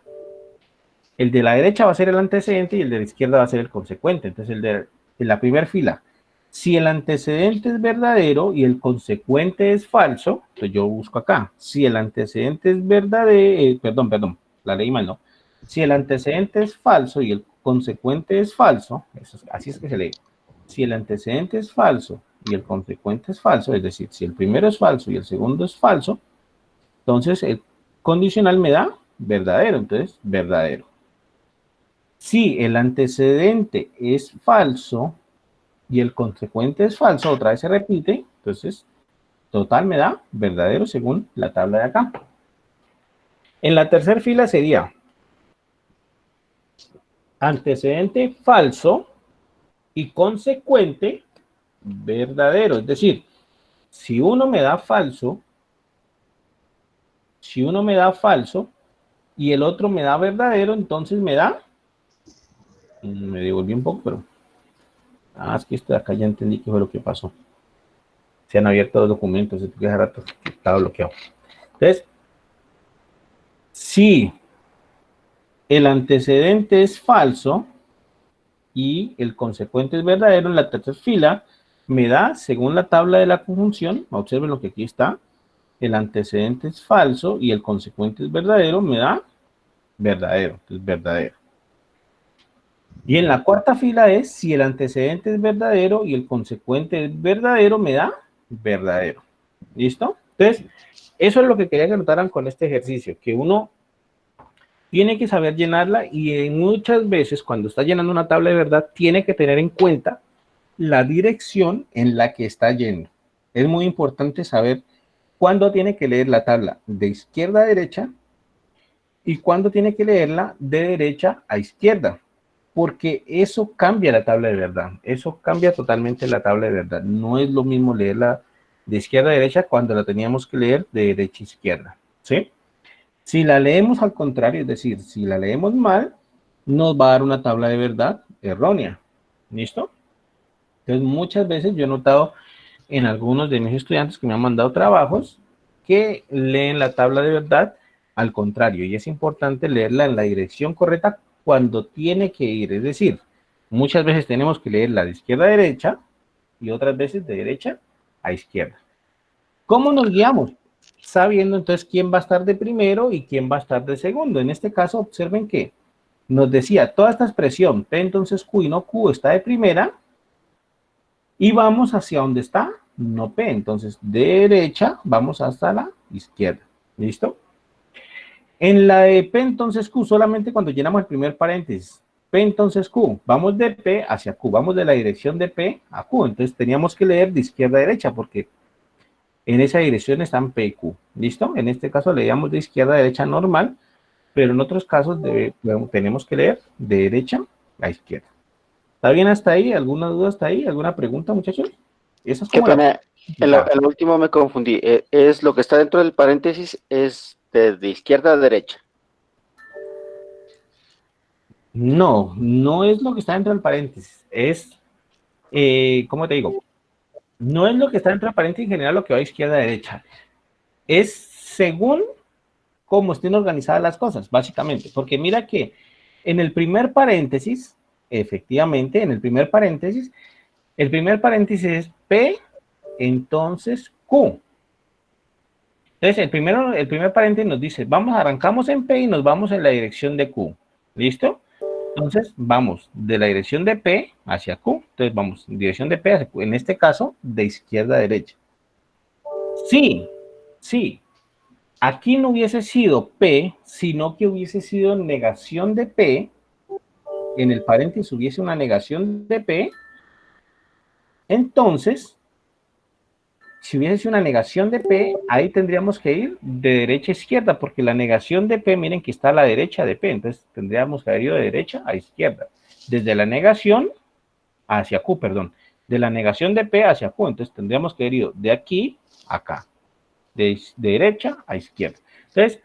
el de la derecha va a ser el antecedente y el de la izquierda va a ser el consecuente. Entonces en la primera fila, si el antecedente es verdadero y el consecuente es falso, entonces yo busco acá. Si el antecedente es verdadero, perdón, la leí mal, ¿no? Si el antecedente es falso y el consecuente es falso, así es que se lee. Si el antecedente es falso y el consecuente es falso, es decir, si el primero es falso y el segundo es falso, entonces el condicional me da verdadero, entonces verdadero. Si el antecedente es falso y el consecuente es falso, otra vez se repite, entonces total me da verdadero según la tabla de acá. En la tercera fila sería antecedente falso y consecuente verdadero. Es decir, si uno me da falso y el otro me da verdadero, entonces me da, me devolví un poco, pero es que esto de acá ya entendí qué fue lo que pasó. Se han abierto los documentos, hace rato estaba bloqueado. Entonces, si el antecedente es falso y el consecuente es verdadero, en la tercera fila me da, según la tabla de la conjunción, observen lo que aquí está, el antecedente es falso y el consecuente es verdadero, me da verdadero, es verdadero. Y en la cuarta fila es, si el antecedente es verdadero y el consecuente es verdadero, me da verdadero. ¿Listo? Entonces, eso es lo que quería que notaran con este ejercicio, que uno tiene que saber llenarla y muchas veces cuando está llenando una tabla de verdad, tiene que tener en cuenta la dirección en la que está yendo. Es muy importante saber cuándo tiene que leer la tabla de izquierda a derecha y cuándo tiene que leerla de derecha a izquierda, porque eso cambia la tabla de verdad, eso cambia totalmente la tabla de verdad. No es lo mismo leerla de izquierda a derecha cuando la teníamos que leer de derecha a izquierda, ¿sí? Si la leemos al contrario, es decir, si la leemos mal, nos va a dar una tabla de verdad errónea, ¿listo? Entonces, muchas veces yo he notado en algunos de mis estudiantes que me han mandado trabajos que leen la tabla de verdad al contrario, y es importante leerla en la dirección correcta cuando tiene que ir, es decir, muchas veces tenemos que leerla de izquierda a derecha y otras veces de derecha a izquierda. ¿Cómo nos guiamos? Sabiendo entonces quién va a estar de primero y quién va a estar de segundo. En este caso, observen que nos decía, toda esta expresión, P entonces Q y no Q está de primera, y vamos hacia donde está no P. Entonces, de derecha vamos hasta la izquierda. ¿Listo? En la de P entonces Q, solamente cuando llenamos el primer paréntesis, P entonces Q, vamos de P hacia Q, vamos de la dirección de P a Q. Entonces, teníamos que leer de izquierda a derecha porque en esa dirección están P y Q. ¿Listo? En este caso leíamos de izquierda a derecha normal, pero en otros casos tenemos que leer de derecha a izquierda. ¿Está bien hasta ahí? ¿Alguna duda hasta ahí? ¿Alguna pregunta, muchachos? Esa es como en lo último me confundí. Es lo que está dentro del paréntesis, es de izquierda a derecha. No, no es lo que está dentro del paréntesis. Es, ¿cómo te digo? No es lo que está dentro del paréntesis en general lo que va a izquierda a derecha. Es según cómo estén organizadas las cosas, básicamente. Porque mira que en el primer paréntesis, efectivamente, en el primer paréntesis es P, entonces Q. Entonces, el primer paréntesis nos dice, arrancamos en P y nos vamos en la dirección de Q. ¿Listo? Entonces, vamos de la dirección de P hacia Q. Entonces, vamos en dirección de P hacia Q. En este caso, de izquierda a derecha. Sí. Aquí no hubiese sido P, sino que hubiese sido negación de P. En el paréntesis hubiese una negación de P. Entonces, si hubiese una negación de P, ahí tendríamos que ir de derecha a izquierda, porque la negación de P, miren que está a la derecha de P, entonces tendríamos que haber ido de derecha a izquierda, desde la negación hacia Q, perdón, de la negación de P hacia Q, entonces tendríamos que haber ido de aquí a acá, de derecha a izquierda. Entonces,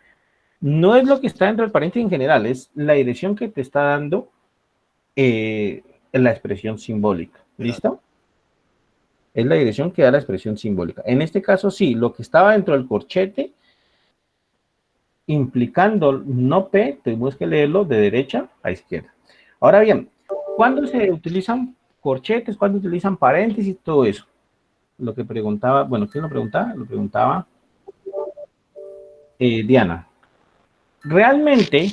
no es lo que está dentro del paréntesis en general, es la dirección que te está dando la expresión simbólica. ¿Listo? Es la dirección que da la expresión simbólica. En este caso, sí, lo que estaba dentro del corchete, implicando no P, tenemos que leerlo de derecha a izquierda. Ahora bien, ¿cuándo se utilizan corchetes? ¿Cuándo utilizan paréntesis? Todo eso. Lo que preguntaba, bueno, ¿quién lo preguntaba? Lo preguntaba Diana. Realmente,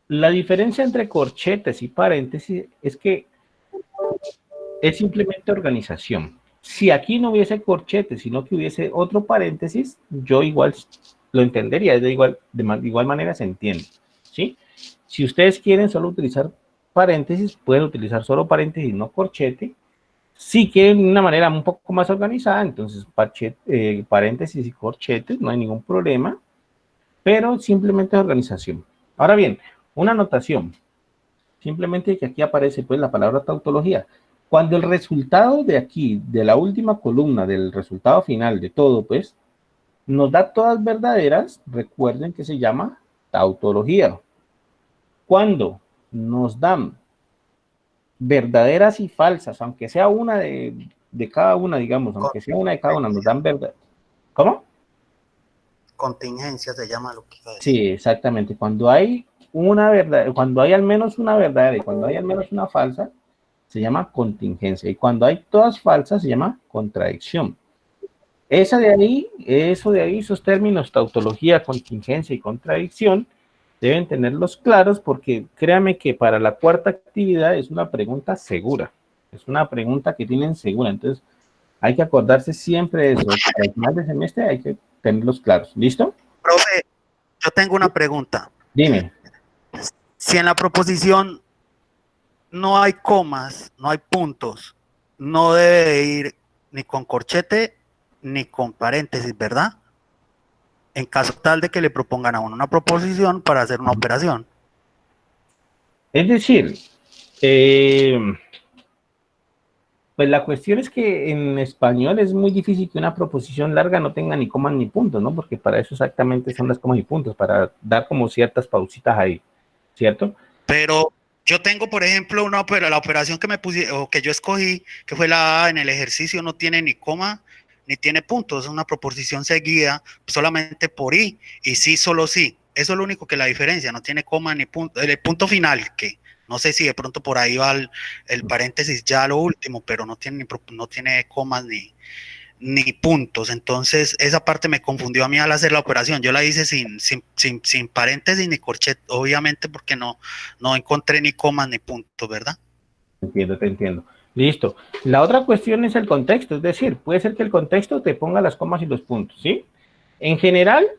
la diferencia entre corchetes y paréntesis es que es simplemente organización. Si aquí no hubiese corchetes, sino que hubiese otro paréntesis, yo igual lo entendería, de igual manera se entiende, ¿sí? Si ustedes quieren solo utilizar paréntesis, pueden utilizar solo paréntesis, no corchete. Si quieren de una manera un poco más organizada, entonces paréntesis y corchetes, no hay ningún problema, pero simplemente es organización. Ahora bien, una anotación, simplemente que aquí aparece pues la palabra tautología. Cuando el resultado de aquí, de la última columna, del resultado final de todo, pues, nos da todas verdaderas, recuerden que se llama tautología. Cuando nos dan verdaderas y falsas, aunque sea una de cada una, digamos, aunque sea una de cada una, nos dan verdad. ¿Cómo? Contingencia se llama lo que iba a decir. Sí, exactamente. Cuando hay una verdad, cuando hay al menos una verdadera y cuando hay al menos una falsa, se llama contingencia. Y cuando hay todas falsas, se llama contradicción. Eso de ahí, esos términos, tautología, contingencia y contradicción, deben tenerlos claros porque créame que para la cuarta actividad es una pregunta segura. Es una pregunta que tienen segura. Entonces, hay que acordarse siempre de eso. Al final del semestre hay que tenerlos claros. ¿Listo? Profe, yo tengo una pregunta. Dime. Si en la proposición no hay comas, no hay puntos, no debe de ir ni con corchete ni con paréntesis, ¿verdad? En caso tal de que le propongan a uno una proposición para hacer una operación. Es decir, pues la cuestión es que en español es muy difícil que una proposición larga no tenga ni comas ni puntos, ¿no? Porque para eso exactamente son las comas y puntos, para dar como ciertas pausitas ahí, ¿cierto? Pero yo tengo, por ejemplo, la operación que me puse, o que yo escogí, que fue la A en el ejercicio, no tiene ni coma ni tiene puntos, es una proposición seguida solamente por I, y sí, solo sí. Eso es lo único que la diferencia, no tiene coma ni punto. El punto final, que no sé si de pronto por ahí va el paréntesis ya a lo último, pero no tiene comas ni puntos. Entonces, esa parte me confundió a mí al hacer la operación. Yo la hice sin paréntesis ni corchete, obviamente porque no encontré ni comas ni puntos, ¿verdad? Entiendo, te entiendo. Listo. La otra cuestión es el contexto, es decir, puede ser que el contexto te ponga las comas y los puntos, ¿sí? En general,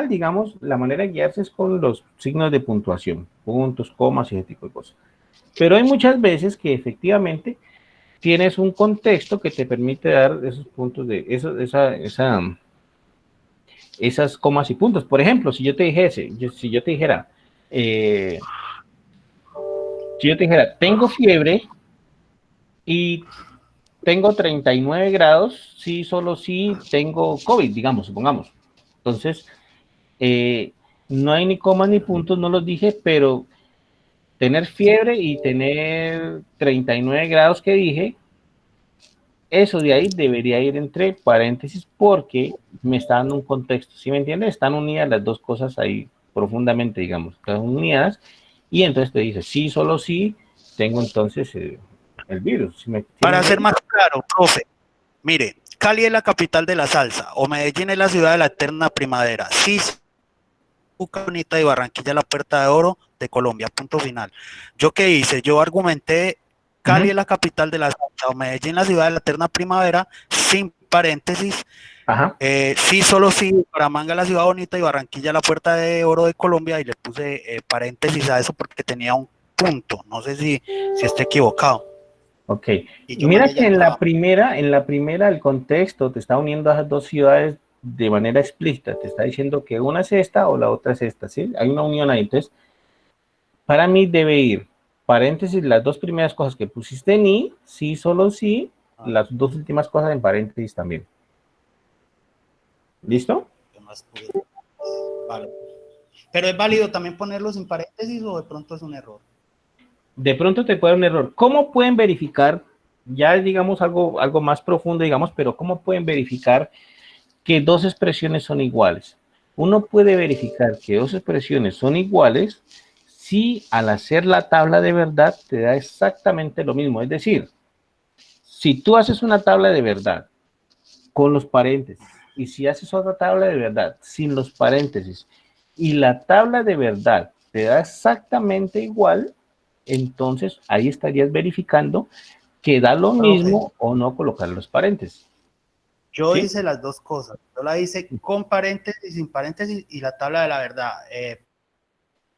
digamos, la manera de guiarse es con los signos de puntuación, puntos, comas y ese tipo de cosas. Pero hay muchas veces que efectivamente tienes un contexto que te permite dar esos puntos esas comas y puntos. Por ejemplo, si yo te dijera, tengo fiebre y tengo 39 grados, sí, solo sí tengo COVID, digamos, supongamos. Entonces, no hay ni comas ni puntos, no los dije, pero tener fiebre y tener 39 grados que dije, eso de ahí debería ir entre paréntesis porque me está dando un contexto, ¿sí me entiendes? Están unidas las dos cosas ahí profundamente, digamos, están unidas y entonces te dice, sí, solo sí, tengo entonces el virus. Para ser más claro, profe, mire, Cali es la capital de la salsa, o Medellín es la ciudad de la eterna primavera, sí, Cuca bonita y Barranquilla la puerta de oro de Colombia, punto final. ¿Yo qué hice? Yo argumenté Cali es la capital de la salsa, o Medellín la ciudad de la eterna primavera, sin paréntesis. Sí, solo sí, Bucaramanga la ciudad bonita y Barranquilla la puerta de oro de Colombia, y le puse paréntesis a eso porque tenía un punto. No sé si estoy equivocado. Ok. Y yo Mira manejo que el en la trabajo. primera, el contexto te está uniendo a esas dos ciudades de manera explícita. Te está diciendo que una es esta o la otra es esta, ¿sí? Hay una unión ahí. Entonces, para mí debe ir, paréntesis, las dos primeras cosas que pusiste en I, sí, solo sí, las dos últimas cosas en paréntesis también. ¿Listo? Yo más pude. Vale. Pero es válido también ponerlos en paréntesis o de pronto es un error. De pronto te puede dar un error. ¿Cómo pueden verificar? Ya digamos algo más profundo, digamos, pero ¿cómo pueden verificar que dos expresiones son iguales? Uno puede verificar que dos expresiones son iguales si al hacer la tabla de verdad te da exactamente lo mismo. Es decir, si tú haces una tabla de verdad con los paréntesis y si haces otra tabla de verdad sin los paréntesis y la tabla de verdad te da exactamente igual, entonces ahí estarías verificando que da lo mismo o no colocar los paréntesis. Yo ¿Sí? hice las dos cosas. Yo la hice con paréntesis, sin paréntesis y la tabla de la verdad.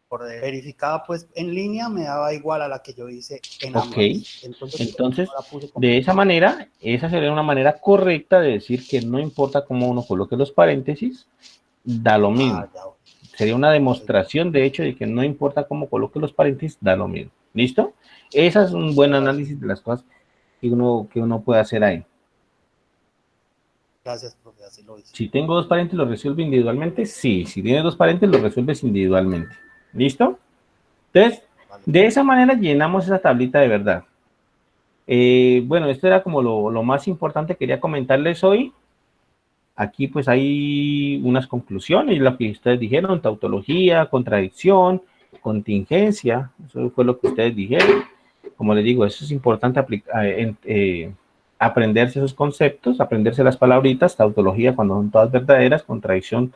Por verificada pues en línea me daba igual a la que yo hice en ambas. Ok, entonces de esa manera, esa sería una manera correcta de decir que no importa cómo uno coloque los paréntesis, da lo mismo. Sería una demostración de hecho de que no importa cómo coloque los paréntesis, da lo mismo. ¿Listo? Ese es un buen análisis de las cosas que uno puede hacer ahí. Gracias, profe, así lo hice. Si tengo dos paréntesis, ¿los resuelve individualmente? Sí. Si tienes dos paréntesis, los resuelves individualmente. ¿Listo? Entonces, de esa manera llenamos esa tablita de verdad. Bueno, esto era como lo más importante que quería comentarles hoy. Aquí pues hay unas conclusiones, lo que ustedes dijeron, tautología, contradicción, contingencia, eso fue lo que ustedes dijeron. Como les digo, eso es importante aprenderse esos conceptos, aprenderse las palabritas, tautología cuando son todas verdaderas, contradicción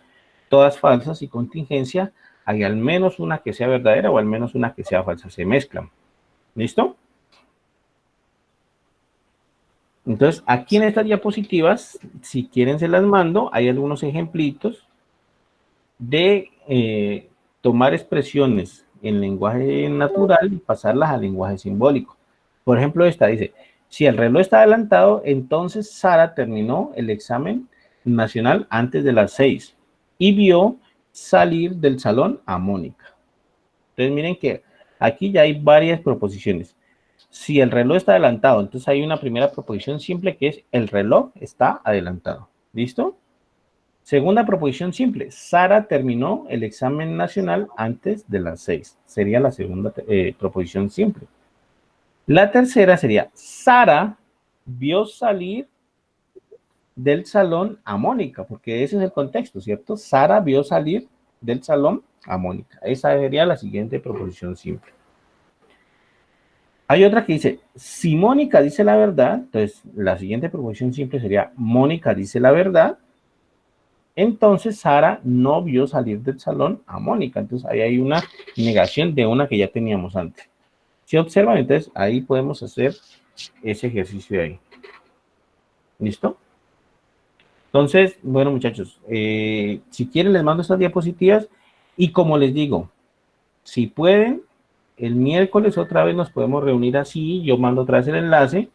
todas falsas y contingencia, hay al menos una que sea verdadera o al menos una que sea falsa, se mezclan. ¿Listo? Entonces, aquí en estas diapositivas, si quieren se las mando, hay algunos ejemplitos de tomar expresiones en lenguaje natural y pasarlas al lenguaje simbólico. Por ejemplo, esta dice, si el reloj está adelantado, entonces Sara terminó el examen nacional antes de las 6 y vio salir del salón a Mónica. Entonces, miren que aquí ya hay varias proposiciones. Si el reloj está adelantado, entonces hay una primera proposición simple que es el reloj está adelantado. ¿Listo? Segunda proposición simple. Sara terminó el examen nacional antes de las 6. Sería la segunda proposición simple. La tercera sería Sara vio salir del salón a Mónica, porque ese es el contexto, ¿cierto? Sara vio salir del salón a Mónica. Esa sería la siguiente proposición simple. Hay otra que dice, si Mónica dice la verdad, entonces la siguiente proposición simple sería, Mónica dice la verdad, entonces Sara no vio salir del salón a Mónica. Entonces ahí hay una negación de una que ya teníamos antes. Si observan, entonces ahí podemos hacer ese ejercicio de ahí. ¿Listo? Entonces, bueno muchachos, si quieren les mando estas diapositivas y como les digo, si pueden, el miércoles otra vez nos podemos reunir así, yo mando otra vez el enlace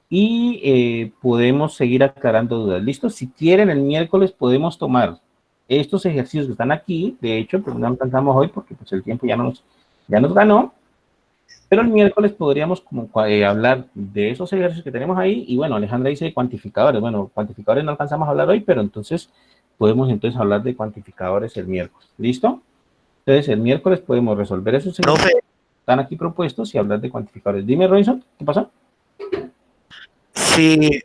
y podemos seguir aclarando dudas. ¿Listo? Si quieren, el miércoles podemos tomar estos ejercicios que están aquí. De hecho, pues no alcanzamos hoy porque pues, el tiempo ya nos ganó. Pero el miércoles podríamos como, hablar de esos ejercicios que tenemos ahí. Y bueno, Alejandra dice cuantificadores. Bueno, cuantificadores no alcanzamos a hablar hoy, pero entonces podemos entonces hablar de cuantificadores el miércoles. ¿Listo? Entonces, el miércoles podemos resolver esos ejercicios que están aquí propuestos y hablar de cuantificadores. Dime, Robinson, ¿qué pasa? Sí,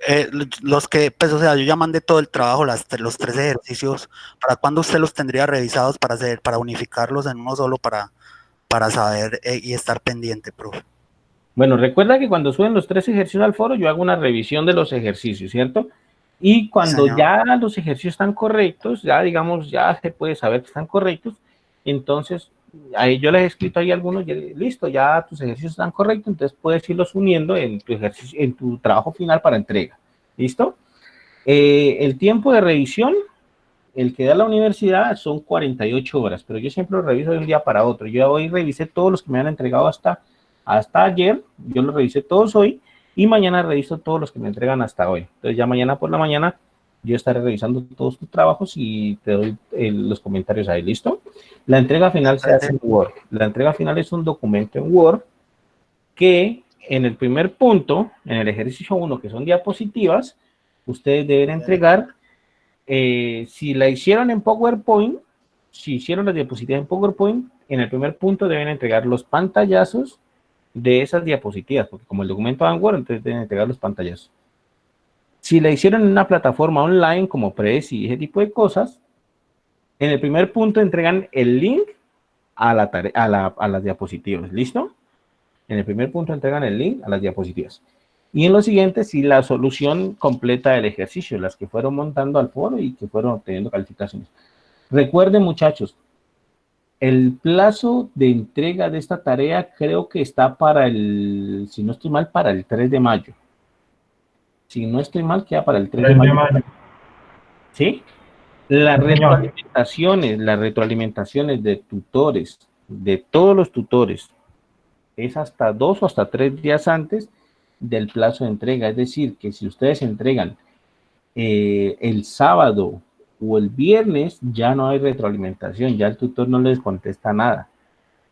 los que, pues, o sea, yo ya mandé todo el trabajo, los 3 ejercicios. ¿Para cuándo usted los tendría revisados para unificarlos en uno solo para saber y estar pendiente, profe? Bueno, recuerda que cuando suben los 3 ejercicios al foro, yo hago una revisión de los ejercicios, ¿cierto? Y cuando ya los ejercicios están correctos, ya digamos, ya se puede saber que están correctos, entonces ahí yo les he escrito ahí algunos, ya, listo, ya tus ejercicios están correctos, entonces puedes irlos uniendo en tu ejercicio, en tu trabajo final para entrega. ¿Listo? El tiempo de revisión, el que da la universidad son 48 horas, pero yo siempre lo reviso de un día para otro. Yo hoy revisé todos los que me han entregado hasta ayer, yo los revisé todos hoy, y mañana reviso todos los que me entregan hasta hoy. Entonces ya mañana por la mañana yo estaré revisando todos tus trabajos y te doy los comentarios ahí, ¿listo? La entrega final se hace en Word. La entrega final es un documento en Word que en el primer punto, en el ejercicio 1, que son diapositivas, ustedes deben entregar, si la hicieron en PowerPoint, si hicieron las diapositivas en PowerPoint, en el primer punto deben entregar los pantallazos de esas diapositivas, porque como el documento va en Word, entonces deben entregar los pantallazos. Si la hicieron en una plataforma online como Prezi y ese tipo de cosas, en el primer punto entregan el link a las diapositivas, ¿listo? En el primer punto entregan el link a las diapositivas. Y en lo siguiente, sí, la solución completa del ejercicio, las que fueron montando al foro y que fueron obteniendo calificaciones. Recuerden, muchachos, el plazo de entrega de esta tarea creo que está para el, si no estoy mal, para el 3 de mayo. Si no estoy mal, queda para el 3 de mayo. ¿Sí? Las retroalimentaciones de tutores, de todos los tutores, es hasta 2 o hasta 3 días antes del plazo de entrega. Es decir, que si ustedes entregan el sábado o el viernes, ya no hay retroalimentación, ya el tutor no les contesta nada,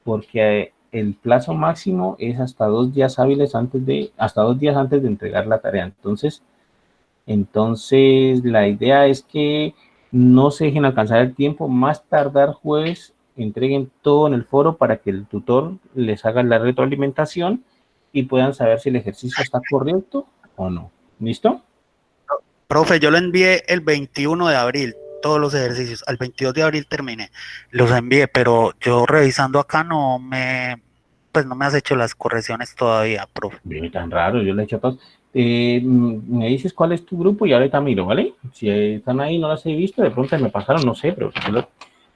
porque el plazo máximo es hasta 2 días hábiles hasta 2 días antes de entregar la tarea. Entonces la idea es que no se dejen alcanzar el tiempo, más tardar jueves, entreguen todo en el foro para que el tutor les haga la retroalimentación y puedan saber si el ejercicio está correcto o no. ¿Listo? Profe, yo lo envié el 21 de abril, todos los ejercicios. Al 22 de abril terminé. Los envié, pero yo revisando acá no me has hecho las correcciones todavía, profe. Bien, tan raro, yo le he hecho todos. Me dices cuál es tu grupo y ahorita miro, ¿vale? Si están ahí, no las he visto, de pronto me pasaron, no sé, pero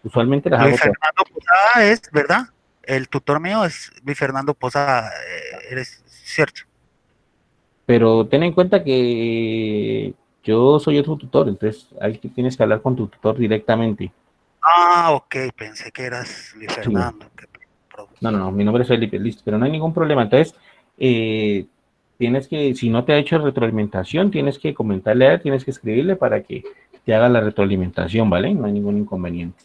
usualmente las hago. Luis Fernando Posada es, ¿verdad? El tutor mío es Luis Fernando Posada, eres cierto. Pero ten en cuenta que yo soy otro tutor, entonces ahí tienes que hablar con tu tutor directamente. Ah, ok, pensé que eras Luis Fernando. Sí. No, mi nombre es Felipe, listo, pero no hay ningún problema. Entonces, tienes que, si no te ha hecho retroalimentación, tienes que comentarle a él, tienes que escribirle para que te haga la retroalimentación, ¿vale? No hay ningún inconveniente.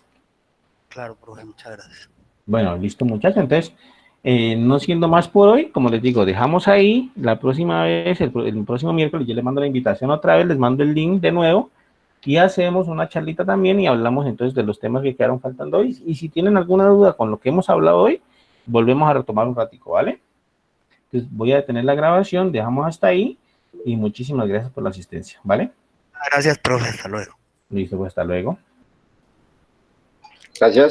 Claro, profe, muchas gracias. Bueno, listo, muchachos. Entonces, no siendo más por hoy, como les digo, dejamos ahí. La próxima vez, el próximo miércoles, yo les mando la invitación otra vez, les mando el link de nuevo y hacemos una charlita también y hablamos entonces de los temas que quedaron faltando hoy. Y si tienen alguna duda con lo que hemos hablado hoy, volvemos a retomar un ratico, ¿vale? Entonces, voy a detener la grabación, dejamos hasta ahí y muchísimas gracias por la asistencia, ¿vale? Gracias, profe, hasta luego. Listo, pues hasta luego. Gracias.